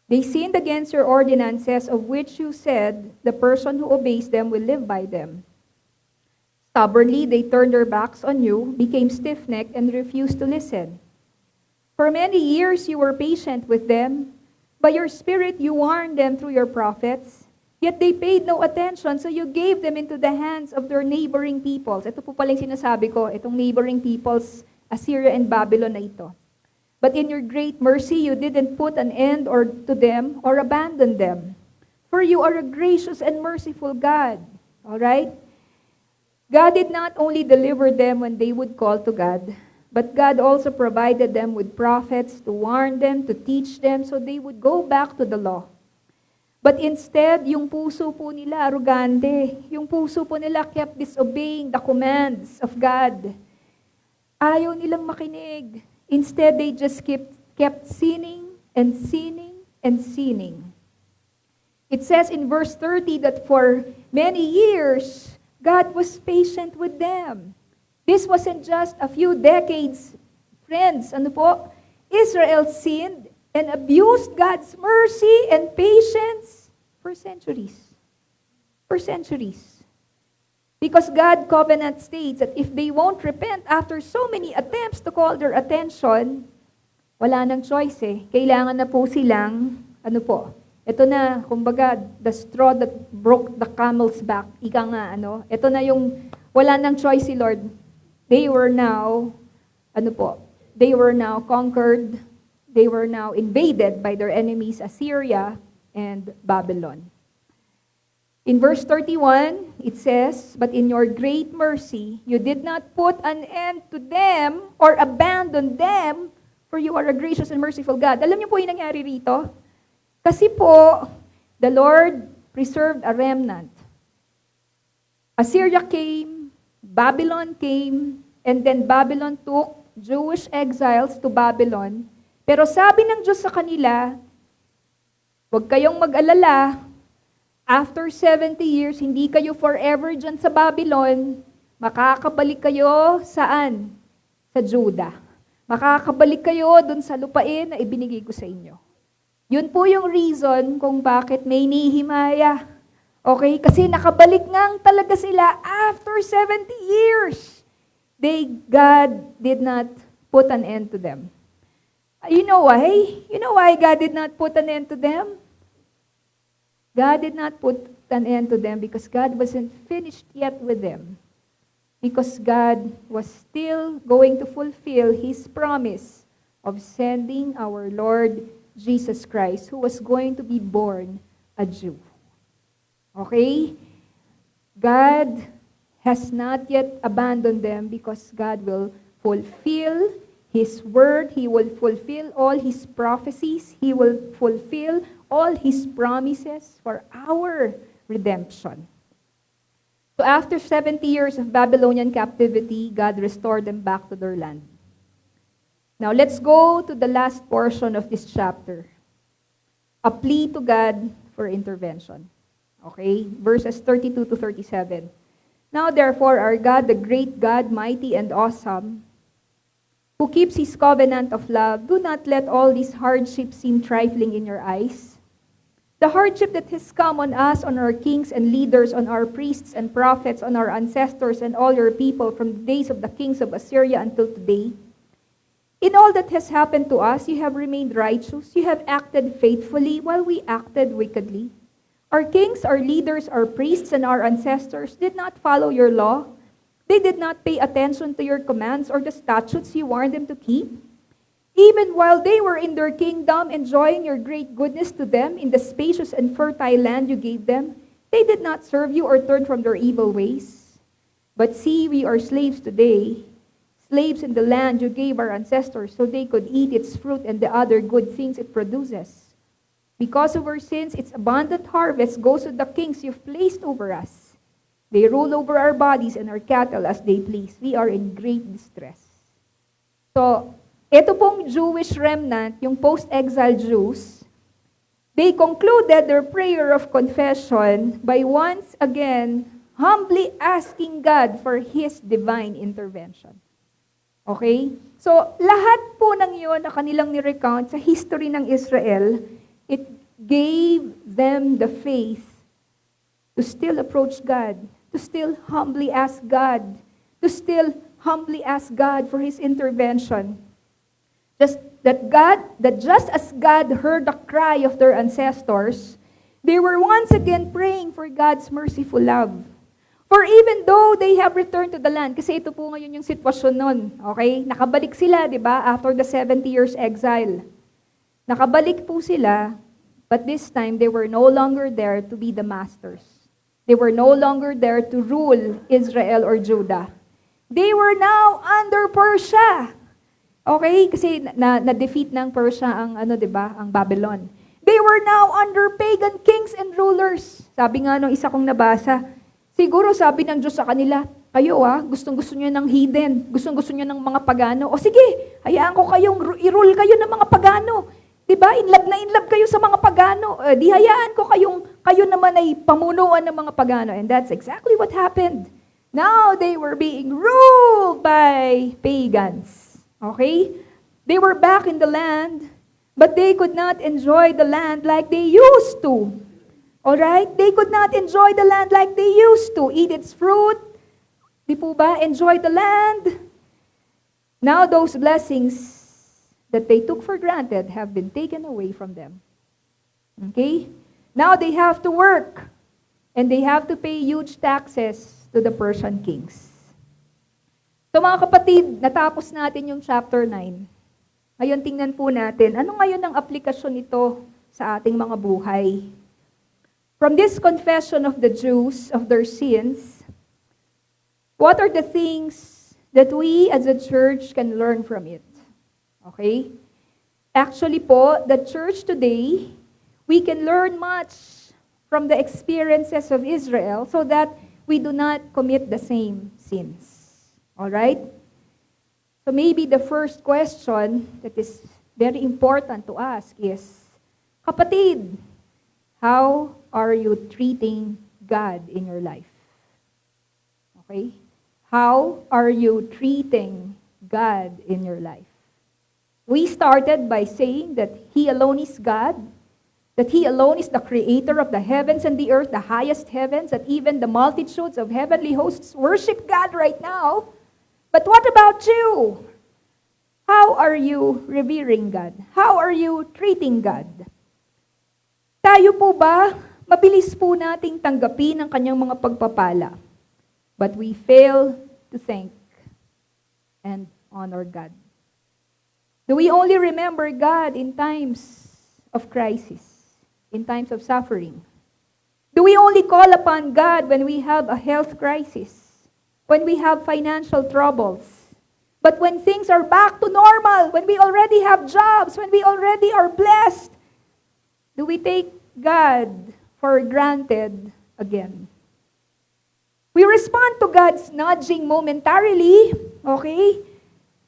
They sinned against your ordinances, of which you said, the person who obeys them will live by them. Stubbornly, they turned their backs on you, became stiff-necked, and refused to listen. For many years you were patient with them. By your Spirit you warned them through your prophets. Yet they paid no attention, so you gave them into the hands of their neighboring peoples. Ito po pala yung sinasabi ko, itong neighboring peoples, Assyria and Babylon na ito. But in your great mercy, you didn't put an end to them or abandon them. For you are a gracious and merciful God. Alright? God did not only deliver them when they would call to God, but God also provided them with prophets to warn them, to teach them, so they would go back to the law. But instead, yung puso po nila arrogante. Yung puso po nila kept disobeying the commands of God. Ayaw nilang makinig. Instead, they just kept sinning and sinning and sinning. It says in verse 30 that for many years, God was patient with them. This wasn't just a few decades. Friends, Israel sinned and abused God's mercy and patience for centuries. For centuries. Because God covenant states that if they won't repent after so many attempts to call their attention, wala nang choice Kailangan na po silang, ito na, kumbaga, the straw that broke the camel's back. Ika nga, ito na yung, wala nang choice si Lord. They were now, They were now conquered. They were now invaded by their enemies, Assyria and Babylon. In verse 31, it says, "But in your great mercy, you did not put an end to them or abandon them, for you are a gracious and merciful God." Alam niyo po yung nangyari rito? Kasi po, the Lord preserved a remnant. Assyria came, Babylon came, and then Babylon took Jewish exiles to Babylon. Pero sabi ng Diyos sa kanila, huwag kayong mag-alala, after 70 years, hindi kayo forever dyan sa Babylon, makakabalik kayo saan? Sa Judah. Makakabalik kayo dun sa lupain na ibinigay ko sa inyo. Yun po yung reason kung bakit may Nehemiah. Okay? Kasi nakabalik ngang talaga sila after 70 years. God did not put an end to them. You know why? You know why God did not put an end to them? God did not put an end to them because God wasn't finished yet with them. Because God was still going to fulfill His promise of sending our Lord Jesus Christ, who was going to be born a Jew. Okay? God has not yet abandoned them because God will fulfill His word. He will fulfill all His prophecies. He will fulfill all His promises for our redemption. So after 70 years of Babylonian captivity, God restored them back to their land. Now let's go to the last portion of this chapter. A plea to God for intervention. Okay, verses 32 to 37. "Now therefore our God, the great God, mighty and awesome, who keeps His covenant of love, do not let all these hardships seem trifling in your eyes. The hardship that has come on us, on our kings and leaders, on our priests and prophets, on our ancestors and all your people from the days of the kings of Assyria until today. In all that has happened to us, you have remained righteous. You have acted faithfully while we acted wickedly. Our kings, our leaders, our priests, and our ancestors did not follow your law. They did not pay attention to your commands or the statutes you warned them to keep. Even while they were in their kingdom, enjoying your great goodness to them in the spacious and fertile land you gave them, they did not serve you or turn from their evil ways. But see, we are slaves today, slaves in the land you gave our ancestors so they could eat its fruit and the other good things it produces. Because of our sins, its abundant harvest goes to the kings you've placed over us. They rule over our bodies and our cattle as they please. We are in great distress." So, ito pong Jewish remnant, yung post-exile Jews, they concluded their prayer of confession by once again humbly asking God for His divine intervention. Okay? So, lahat po ng yun na kanilang ni-recount sa history ng Israel, it gave them the faith to still approach God, to still humbly ask God, for His intervention. Just as God heard the cry of their ancestors, they were once again praying for God's merciful love. For even though they have returned to the land, kasi ito po ngayon yung sitwasyon nun, okay? Nakabalik sila, di ba, after the 70 years exile. Nakabalik po sila, but this time they were no longer there to be the masters. They were no longer there to rule Israel or Judah. They were now under Persia. Okay? Kasi na-defeat ng Persia ang ang Babylon. They were now under pagan kings and rulers. Sabi nga nung isa kong nabasa, siguro sabi ng Diyos sa kanila, kayo gustong-gusto niyo ng heathen, gustong-gusto niyo ng mga pagano. O sige, hayaan ko kayong i-rule kayo ng mga pagano. 'Di ba? In love kayo sa mga pagano. Di hayaan ko kayo naman ay pamunuan ng mga pagano. And that's exactly what happened. Now they were being ruled by pagans. Okay? They were back in the land, but they could not enjoy the land like they used to. Alright? They could not enjoy the land like they used to. Eat its fruit. Di po ba? Enjoy the land. Now those blessings that they took for granted have been taken away from them. Okay? Now they have to work. And they have to pay huge taxes to the Persian kings. So mga kapatid, natapos natin yung chapter 9. Ngayon tingnan po natin, ano ngayon ang aplikasyon nito sa ating mga buhay? From this confession of the Jews of their sins, what are the things that we as a church can learn from it? Okay? Actually po, the church today, we can learn much from the experiences of Israel so that we do not commit the same sins. Alright? So maybe the first question that is very important to ask is, kapatid, how are you treating God in your life? Okay? How are you treating God in your life? We started by saying that He alone is God, that He alone is the creator of the heavens and the earth, the highest heavens, that even the multitudes of heavenly hosts worship God right now. But what about you? How are you revering God? How are you treating God? Tayo po ba, mabilis po nating tanggapin ang kanyang mga pagpapala, but we fail to thank and honor God? Do we only remember God in times of crisis, in times of suffering? Do we only call upon God when we have a health crisis, when we have financial troubles? But when things are back to normal, when we already have jobs, when we already are blessed, do we take God for granted again? We respond to God's nudging momentarily, okay?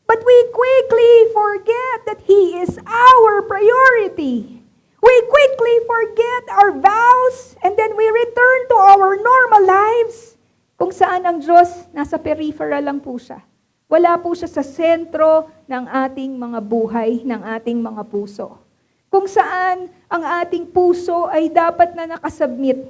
But we quickly forget that He is our priority. We quickly forget our vows, and then we return to our normal lives, kung saan ang Diyos nasa peripheral lang po siya. Wala po siya sa sentro ng ating mga buhay, ng ating mga puso. Kung saan ang ating puso ay dapat na nakasubmit.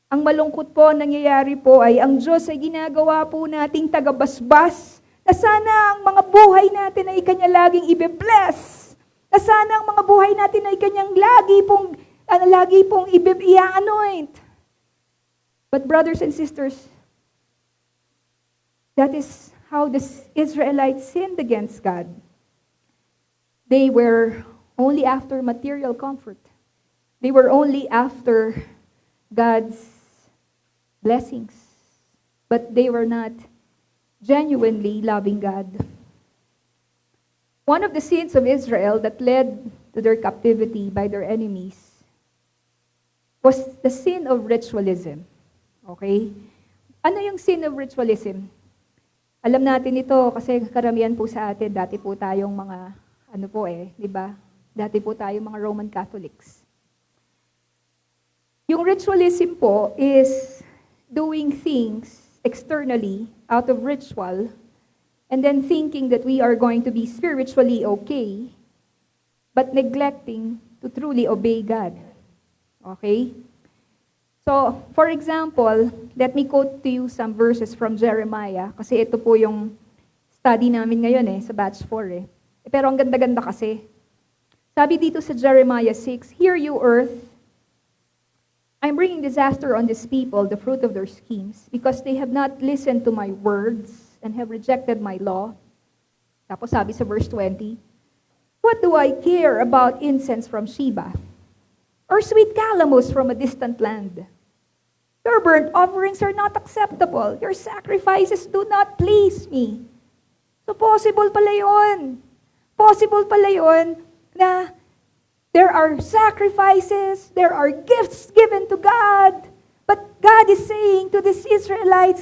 Ang malungkot po, nangyayari po ay ang Diyos ay ginagawa po nating tagabasbas na sana ang mga buhay natin ay Kanya laging ibe-bless. Na sana ang mga buhay natin ay Kanyang lagi pong i-anoint. But brothers and sisters, that is how the Israelites sinned against God. They were only after material comfort. They were only after God's blessings. But they were not genuinely loving God. One of the sins of Israel that led to their captivity by their enemies was the sin of ritualism. Okay? Ano yung sin of ritualism? Alam natin ito kasi karamihan po sa atin, dati po tayong mga, di ba? Dati po tayong mga Roman Catholics. Yung ritualism po is doing things externally out of ritual and then thinking that we are going to be spiritually okay, but neglecting to truly obey God. Okay? So, for example, let me quote to you some verses from Jeremiah, kasi ito po yung study namin ngayon sa batch 4 Pero ang ganda-ganda kasi. Sabi dito sa Jeremiah 6, "Hear you earth, I'm bringing disaster on this people, the fruit of their schemes, because they have not listened to my words and have rejected my law." Tapos sabi sa verse 20, "What do I care about incense from Sheba, or sweet calamus from a distant land? Your burnt offerings are not acceptable. Your sacrifices do not please me." So possible pala yun. Possible pala yun na there are sacrifices, there are gifts given to God. But God is saying to these Israelites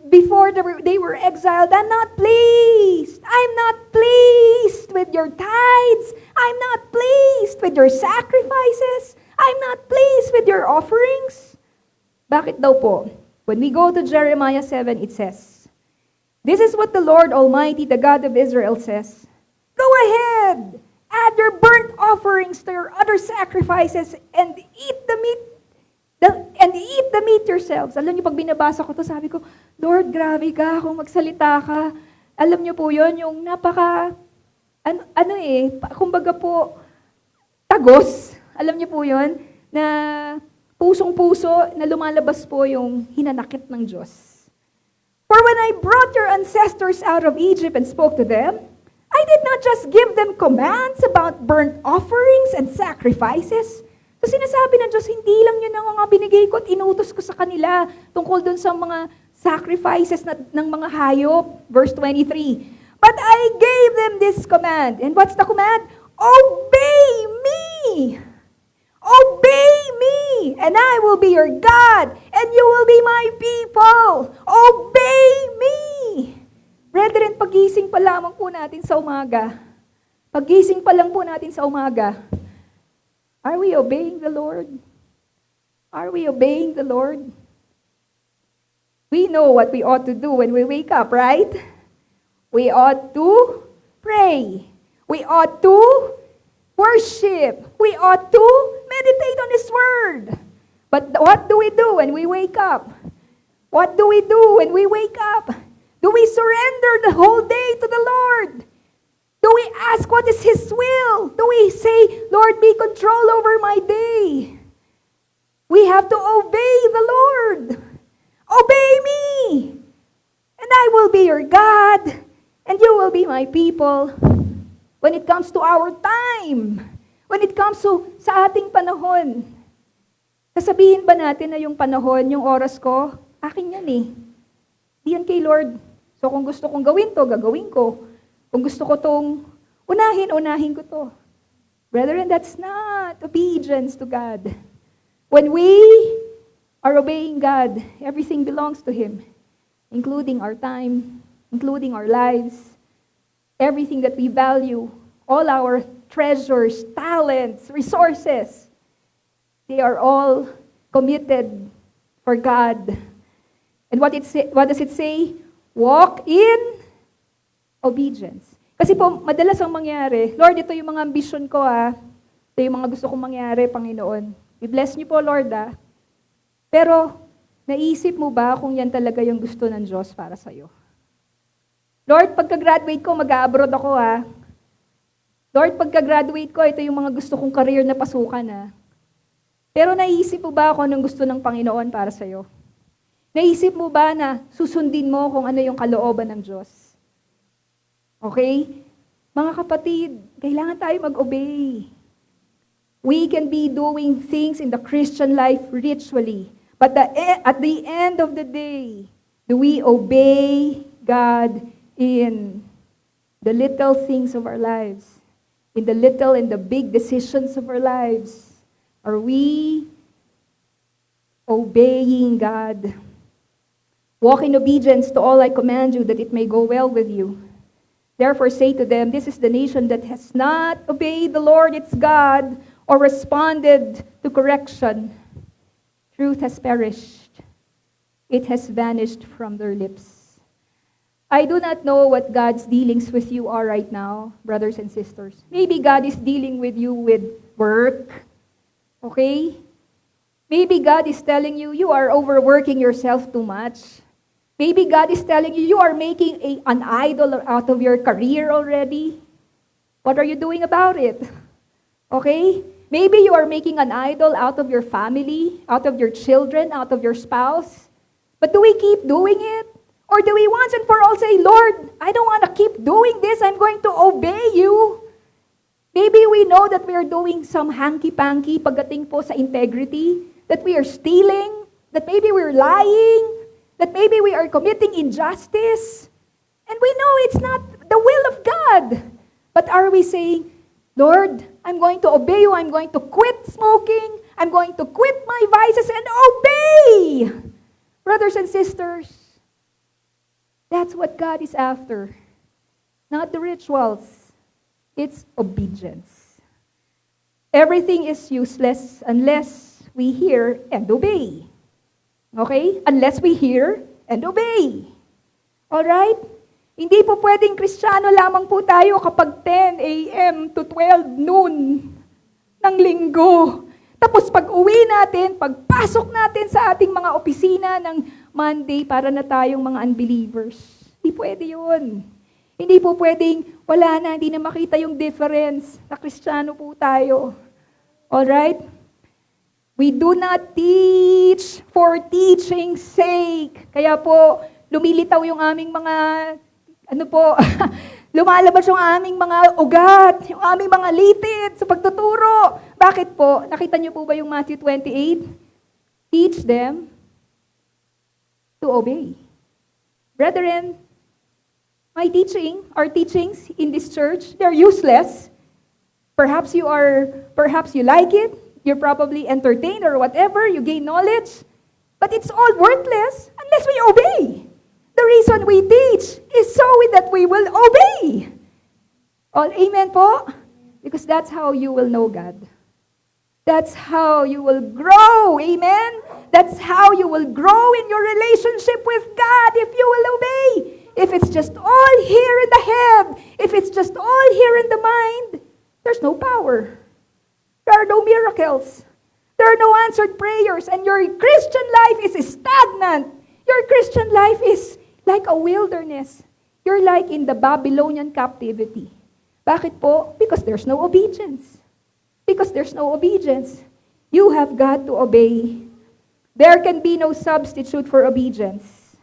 before they were exiled, "I'm not pleased. I'm not pleased with your tithes. I'm not pleased with your sacrifices. I'm not pleased with your offerings." Bakit daw po? When we go to Jeremiah 7, it says, "This is what the Lord Almighty, the God of Israel says, Go ahead, add your burnt offerings to your other sacrifices and eat the meat yourselves." Alam niyo, pag binabasa ko to, sabi ko, Lord, grabe ka kung magsalita ka. Alam niyo po yon, yung kumbaga po, tagos. Alam niyo po yon, na pusong-puso na lumalabas po yung hinanakit ng Diyos. For when I brought your ancestors out of Egypt and spoke to them, I did not just give them commands about burnt offerings and sacrifices. So sinasabi ng Diyos, hindi lang yun ang mga binigay ko at inutos ko sa kanila tungkol dun sa mga sacrifices ng mga hayop. Verse 23. But I gave them this command. And what's the command? Obey me! Obey me! And I will be your God, and you will be my people. Obey me! Brethren, pagising pa lamang po natin sa umaga. Pagising pa lang po natin sa umaga. Are we obeying the Lord? Are we obeying the Lord? We know what we ought to do when we wake up, right? We ought to pray. We ought to worship. We ought to meditate on His Word. But what do we do when we wake up? What do we do when we wake up? Do we surrender the whole day to the Lord? Do we ask what is His will? Do we say, Lord, be control over my day? We have to obey the Lord. Obey me, and I will be your God, and you will be my people. When it comes to our time, when it comes to sa ating panahon, sasabihin ba natin na yung panahon, yung oras ko, akin yan eh. Di yan kay Lord. So kung gusto kong gawin to, gagawin ko. Kung gusto ko tong unahin ko to. Brethren, that's not obedience to God. When we are obeying God, everything belongs to Him, including our time, including our lives, everything that we value, all our treasures, talents, resources, they are all committed for God. And what does it say? Walk in obedience. Kasi po, madalas ang mangyari, Lord, ito yung mga ambition ko Ito yung mga gusto kong mangyari, Panginoon. I-bless niyo po, Lord Pero, naisip mo ba kung yan talaga yung gusto ng Diyos para sa'yo? Lord, pagka-graduate ko, mag-a-abroad ako Lord, pagka-graduate ko, ito yung mga gusto kong career na pasukan Pero naisip mo ba kung anong gusto ng Panginoon para sa'yo? Naisip mo ba na susundin mo kung ano yung kalooban ng Diyos? Okay? Mga kapatid, kailangan tayo mag-obey. We can be doing things in the Christian life ritually, but at the end of the day, do we obey God in the little things of our lives? In the little and the big decisions of our lives? Are we obeying God? Walk in obedience to all I command you, that it may go well with you. Therefore say to them, this is the nation that has not obeyed the Lord its God, or responded to correction. Truth has perished. It has vanished from their lips. I do not know what God's dealings with you are right now, brothers and sisters. Maybe God is dealing with you with work. Okay? Maybe God is telling you, you are overworking yourself too much. Maybe God is telling you, you are making an idol out of your career already. What are you doing about it? Okay? Maybe you are making an idol out of your family, out of your children, out of your spouse. But do we keep doing it? Or do we once and for all say, Lord, I don't want to keep doing this. I'm going to obey you. Maybe we know that we are doing some hanky-panky pagdating po sa integrity, that we are stealing, that maybe we're lying, that maybe we are committing injustice. And we know it's not the will of God. But are we saying, Lord, I'm going to obey you. I'm going to quit smoking. I'm going to quit my vices and obey. Brothers and sisters, that's what God is after. Not the rituals. It's obedience. Everything is useless unless we hear and obey. Okay? Unless we hear and obey. Alright? Hindi po pwedeng Kristiyano lamang po tayo kapag 10 a.m. to 12 noon ng linggo. Tapos pag uwi natin, pagpasok natin sa ating mga opisina ng Monday, para na tayong mga unbelievers. Hindi pwede yun. Hindi po pwedeng wala na, hindi na makita yung difference. Na Kristiyano po tayo. Alright? We do not teach for teaching's sake. Kaya po, lumilitaw yung aming mga, lumalabas yung aming mga ugat, yung aming mga litid sa pagtuturo. Bakit po? Nakita niyo po ba yung Matthew 28? Teach them to obey. Brethren, our teachings in this church, they're useless. Perhaps you like it, you're probably entertained or whatever, you gain knowledge, but it's all worthless unless we obey. The reason we teach is so that we will obey. All amen po? Because that's how you will know God. That's how you will grow. Amen? That's how you will grow in your relationship with God if you will obey. If it's just all here in the head, if it's just all here in the mind, there's no power. There are no miracles. There are no answered prayers. And your Christian life is stagnant. Your Christian life is like a wilderness. You're like in the Babylonian captivity. Bakit po? Because there's no obedience. Because there's no obedience. You have got to obey. There can be no substitute for obedience.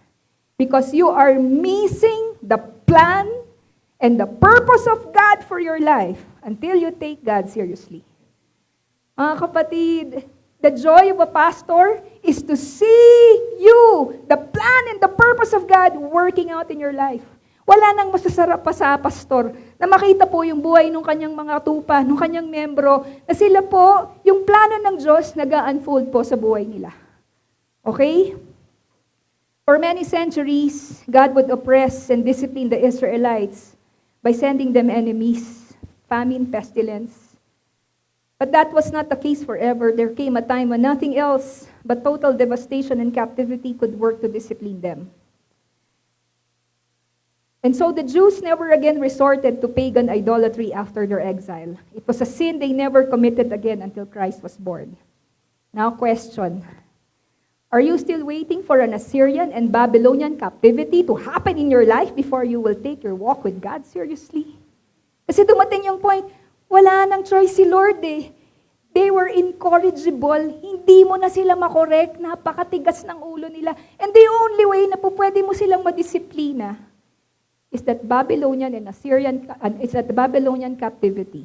Because you are missing the plan and the purpose of God for your life until you take God seriously. Mga kapatid, the joy of a pastor is to see you, the plan and the purpose of God working out in your life. Wala nang masasarap pa sa pastor na makita po yung buhay ng kanyang mga tupa, ng kanyang membro, na sila po, yung plano ng Diyos nag-unfold po sa buhay nila. Okay? For many centuries, God would oppress and discipline the Israelites by sending them enemies, famine, pestilence. But that was not the case forever. There came a time when nothing else but total devastation and captivity could work to discipline them. And so the Jews never again resorted to pagan idolatry after their exile. It was a sin they never committed again until Christ was born. Now question, are you still waiting for an Assyrian and Babylonian captivity to happen in your life before you will take your walk with God seriously? Kasi dumating yung point, wala nang choice si Lord eh. They were incorrigible. Hindi mo na sila makorek. Napakatigas ng ulo nila. And the only way na po pwede mo silang madisiplina is that Babylonian and Assyrian, is that the Babylonian captivity.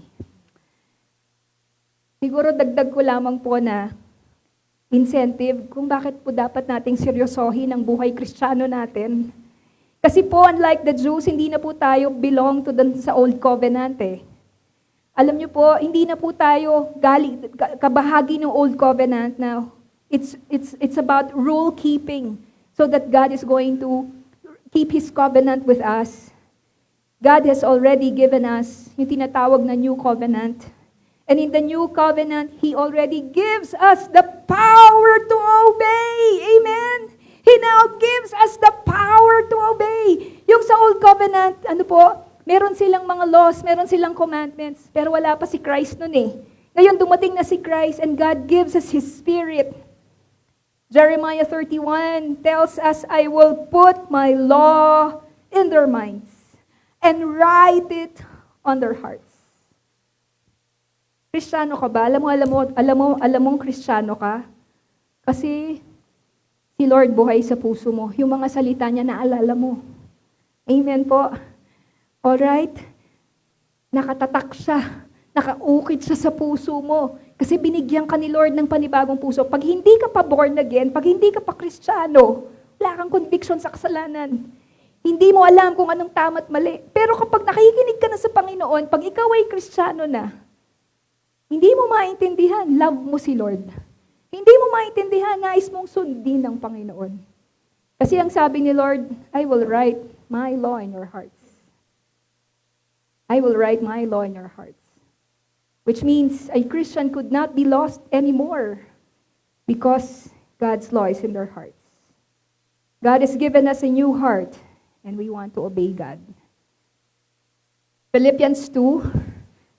Siguro dagdag ko lamang po na incentive kung bakit po dapat nating seryosohin ang buhay Kristiyano natin. Kasi po, unlike the Jews, hindi na po tayo belong to sa Old Covenant eh. Alam niyo po, hindi na po tayo kabahagi ng Old Covenant now. It's about rule keeping so that God is going to keep His covenant with us. God has already given us yung tinatawag na New Covenant. And in the New Covenant, He already gives us the power to obey. Amen? He now gives us the power to obey. Yung sa Old Covenant, meron silang mga laws, meron silang commandments, pero wala pa si Christ nun eh. Ngayon dumating na si Christ and God gives us His Spirit. Jeremiah 31 tells us, I will put my law in their minds and write it on their hearts. Kristiyano ka ba? Alam mong Kristiyano ka? Kasi si Lord buhay sa puso mo. Yung mga salita niya naalala mo. Amen po. Alright? Nakatatak siya. Nakaukit siya sa puso mo. Kasi binigyan ka ni Lord ng panibagong puso. Pag hindi ka pa born again, pag hindi ka pa Kristiyano, wala kang conviction sa kasalanan. Hindi mo alam kung anong tama at mali. Pero kapag nakikinig ka na sa Panginoon, pag ikaw ay Kristiyano na, hindi mo maintindihan, love mo si Lord. Hindi mo maintindihan, nais mong sundin ng Panginoon. Kasi ang sabi ni Lord, I will write my law in your hearts. I will write my law in your hearts. Which means a Christian could not be lost anymore because God's law is in their hearts. God has given us a new heart and we want to obey God. Philippians 2,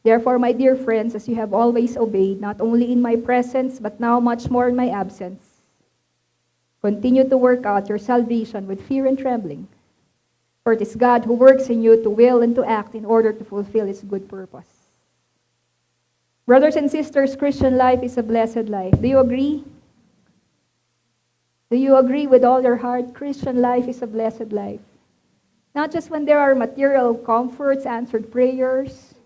therefore, my dear friends, as you have always obeyed, not only in my presence, but now much more in my absence, continue to work out your salvation with fear and trembling. For it is God who works in you to will and to act in order to fulfill His good purpose. Brothers and sisters, Christian life is a blessed life. Do you agree? Do you agree with all your heart? Christian life is a blessed life. Not just when there are material comforts, answered prayers,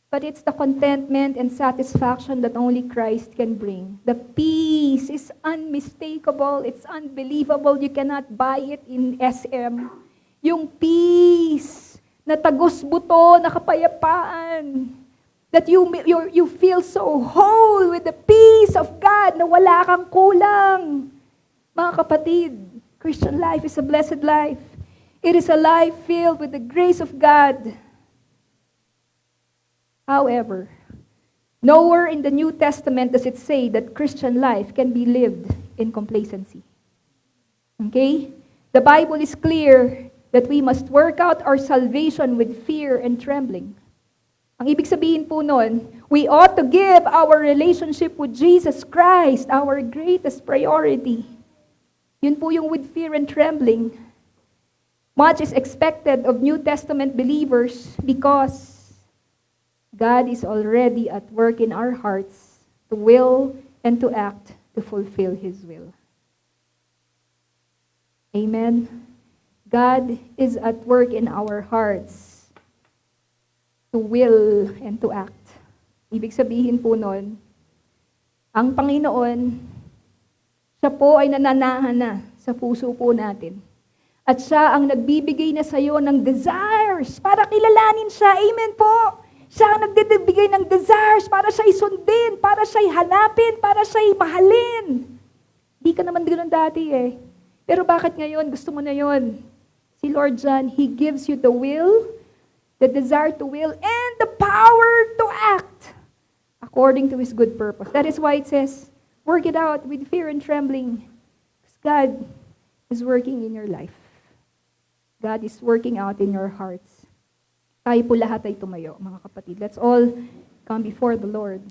but it's the contentment and satisfaction that only Christ can bring. The peace is unmistakable. It's unbelievable. You cannot buy it in SM. Yung peace na tagos-buto, na kapayapaan, that you feel so whole with the peace of God na wala kang kulang. Mga kapatid, Christian life is a blessed life. It is a life filled with the grace of God. However, nowhere in the New Testament does it say that Christian life can be lived in complacency. Okay? The Bible is clear that we must work out our salvation with fear and trembling. Ang ibig sabihin po nun, we ought to give our relationship with Jesus Christ our greatest priority. Yun po yung with fear and trembling. Much is expected of New Testament believers because God is already at work in our hearts to will and to act to fulfill His will. Amen. God is at work in our hearts to will and to act. Ibig sabihin po nun, ang Panginoon, siya po ay nananahan na sa puso po natin. At siya ang nagbibigay na sa iyo ng desires para kilalanin siya. Amen po. Siya ang nagbibigay ng desires para siya isundin, para siya hanapin, para siya mahalin. Di ka naman ganoon dati eh. Pero bakit ngayon gusto mo na yon? Si Lord John, He gives you the will, the desire to will, and the power to act according to His good purpose. That is why it says, work it out with fear and trembling. Because God is working in your life. God is working out in your hearts. Tayo po lahat ay tumayo, mga kapatid. Let's all come before the Lord.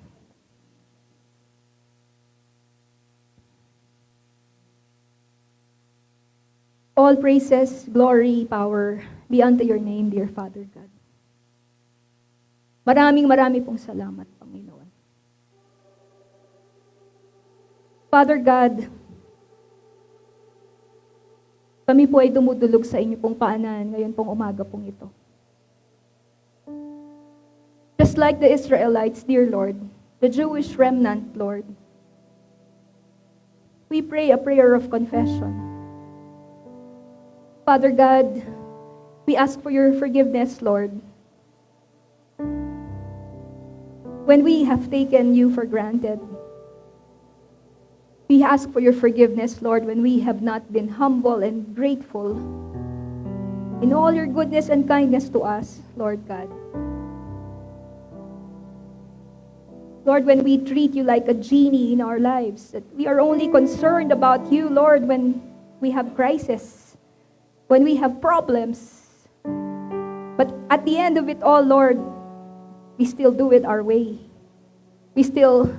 All praises, glory, power be unto your name, dear Father God. Marami pong salamat, Panginoon. Father God, kami po ay dumudulog sa inyo pong paanan ngayon pong umaga pong ito. Just like the Israelites, dear Lord, the Jewish remnant, Lord, we pray a prayer of confession. Father God, we ask for your forgiveness, Lord. When we have taken you for granted, we ask for your forgiveness, Lord, when we have not been humble and grateful in all your goodness and kindness to us, Lord God. Lord, when we treat you like a genie in our lives, that we are only concerned about you, Lord, when we have crisis, when we have problems. But at the end of it all, Lord, we still do it our way. We still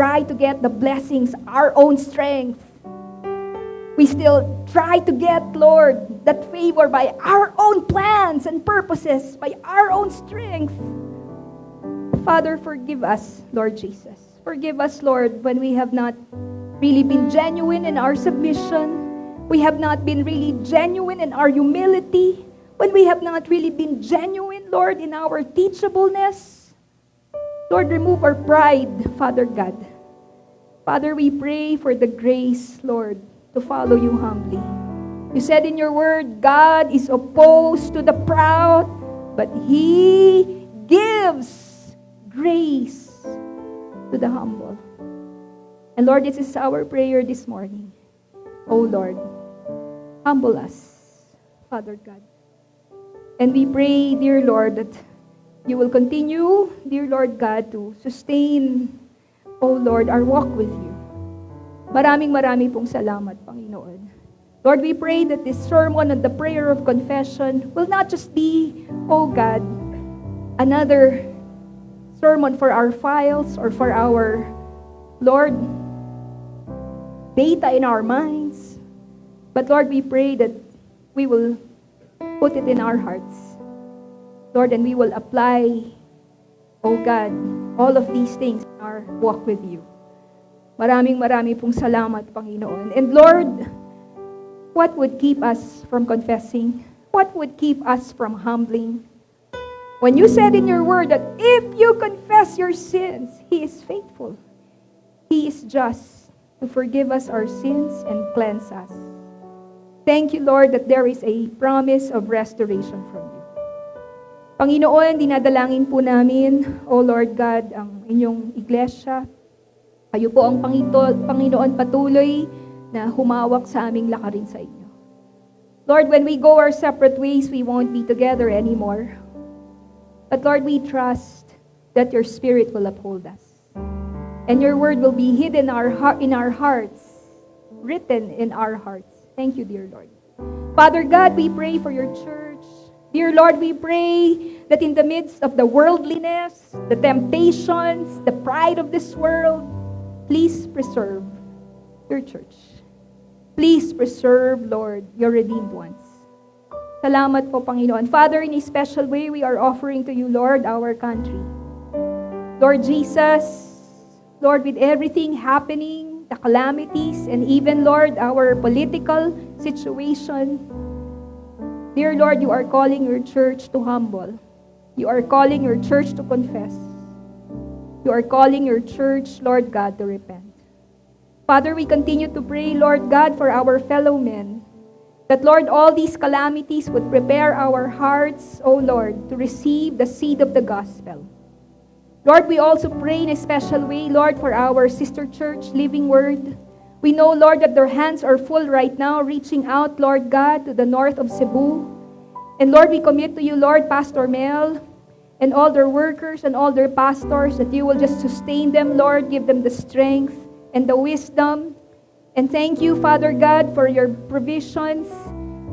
try to get the blessings, our own strength. We still try to get, Lord, that favor by our own plans and purposes, by our own strength. Father, forgive us, Lord Jesus. Forgive us, Lord, when we have not really been genuine in our submission. We have not been really genuine in our humility. When we have not really been genuine, Lord, in our teachableness. Lord, remove our pride, Father God. Father, we pray for the grace, Lord, to follow you humbly. You said in your word, God is opposed to the proud, but He gives grace to the humble. And Lord, this is our prayer this morning. Oh Lord, humble us, Father God. And we pray, dear Lord, that you will continue, dear Lord God, to sustain, oh Lord, our walk with you. Maraming pong salamat, Panginoon. Lord, we pray that this sermon and the prayer of confession will not just be, oh God, another sermon for our files or for our, Lord, data in our minds. But Lord, we pray that we will put it in our hearts. Lord, and we will apply, oh God, all of these things in our walk with you. Maraming pong salamat, Panginoon. And Lord, what would keep us from confessing? What would keep us from humbling? When you said in your word that if you confess your sins, He is faithful. He is just to forgive us our sins and cleanse us. Thank you, Lord, that there is a promise of restoration from you. Panginoon, dinadalangin po namin, O Lord God, ang inyong iglesia. Kayo po ang Panginoon patuloy na humawak sa aming lakarin sa inyo. Lord, when we go our separate ways, we won't be together anymore. But Lord, we trust that your Spirit will uphold us. And your word will be hidden in our hearts, written in our hearts. Thank you, dear Lord. Father God, we pray for your church. Dear Lord, we pray that in the midst of the worldliness, the temptations, the pride of this world, please preserve your church. Please preserve, Lord, your redeemed ones. Salamat po, Panginoon. Father, in a special way, we are offering to you, Lord, our country. Lord Jesus, Lord, with everything happening, the calamities, and even, Lord, our political situation, dear Lord, you are calling your church to humble. You are calling your church to confess. You are calling your church, Lord God, to repent. Father, we continue to pray, Lord God, for our fellow men, that, Lord, all these calamities would prepare our hearts, O Lord, to receive the seed of the gospel. Lord, we also pray in a special way, Lord, for our sister church, Living Word. We know, Lord, that their hands are full right now, reaching out, Lord God, to the north of Cebu. And Lord, we commit to you, Lord, Pastor Mel, and all their workers and all their pastors, that you will just sustain them, Lord, give them the strength and the wisdom. And thank you, Father God, for your provisions,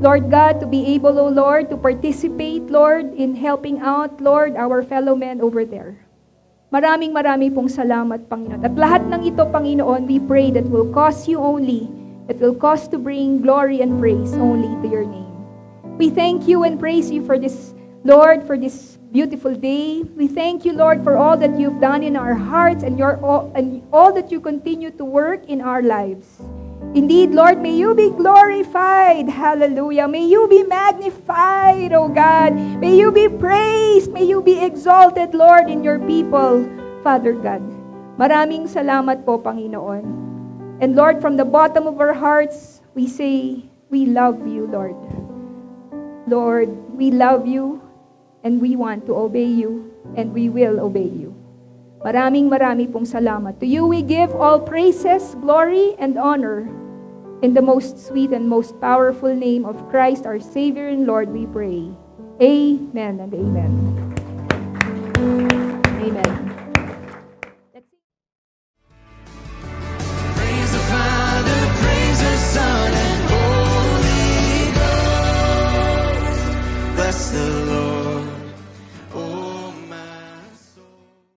Lord God, to be able, O Lord, to participate, Lord, in helping out, Lord, our fellow men over there. Maraming pong salamat, Panginoon. At lahat ng ito, Panginoon, we pray that will cause you only, that will cause to bring glory and praise only to your name. We thank you and praise you for this, Lord, for this beautiful day. We thank you, Lord, for all that you've done in our hearts and all that you continue to work in our lives. Indeed, Lord, may you be glorified. Hallelujah. May you be magnified, O God. May you be praised. May you be exalted, Lord, in your people, Father God. Maraming salamat po, Panginoon. And Lord, from the bottom of our hearts, we say, we love you, Lord. Lord, we love you, and we want to obey you, and we will obey you. Marami pong salamat. To you we give all praises, glory, and honor. In the most sweet and most powerful name of Christ, our Savior and Lord, we pray. Amen and amen.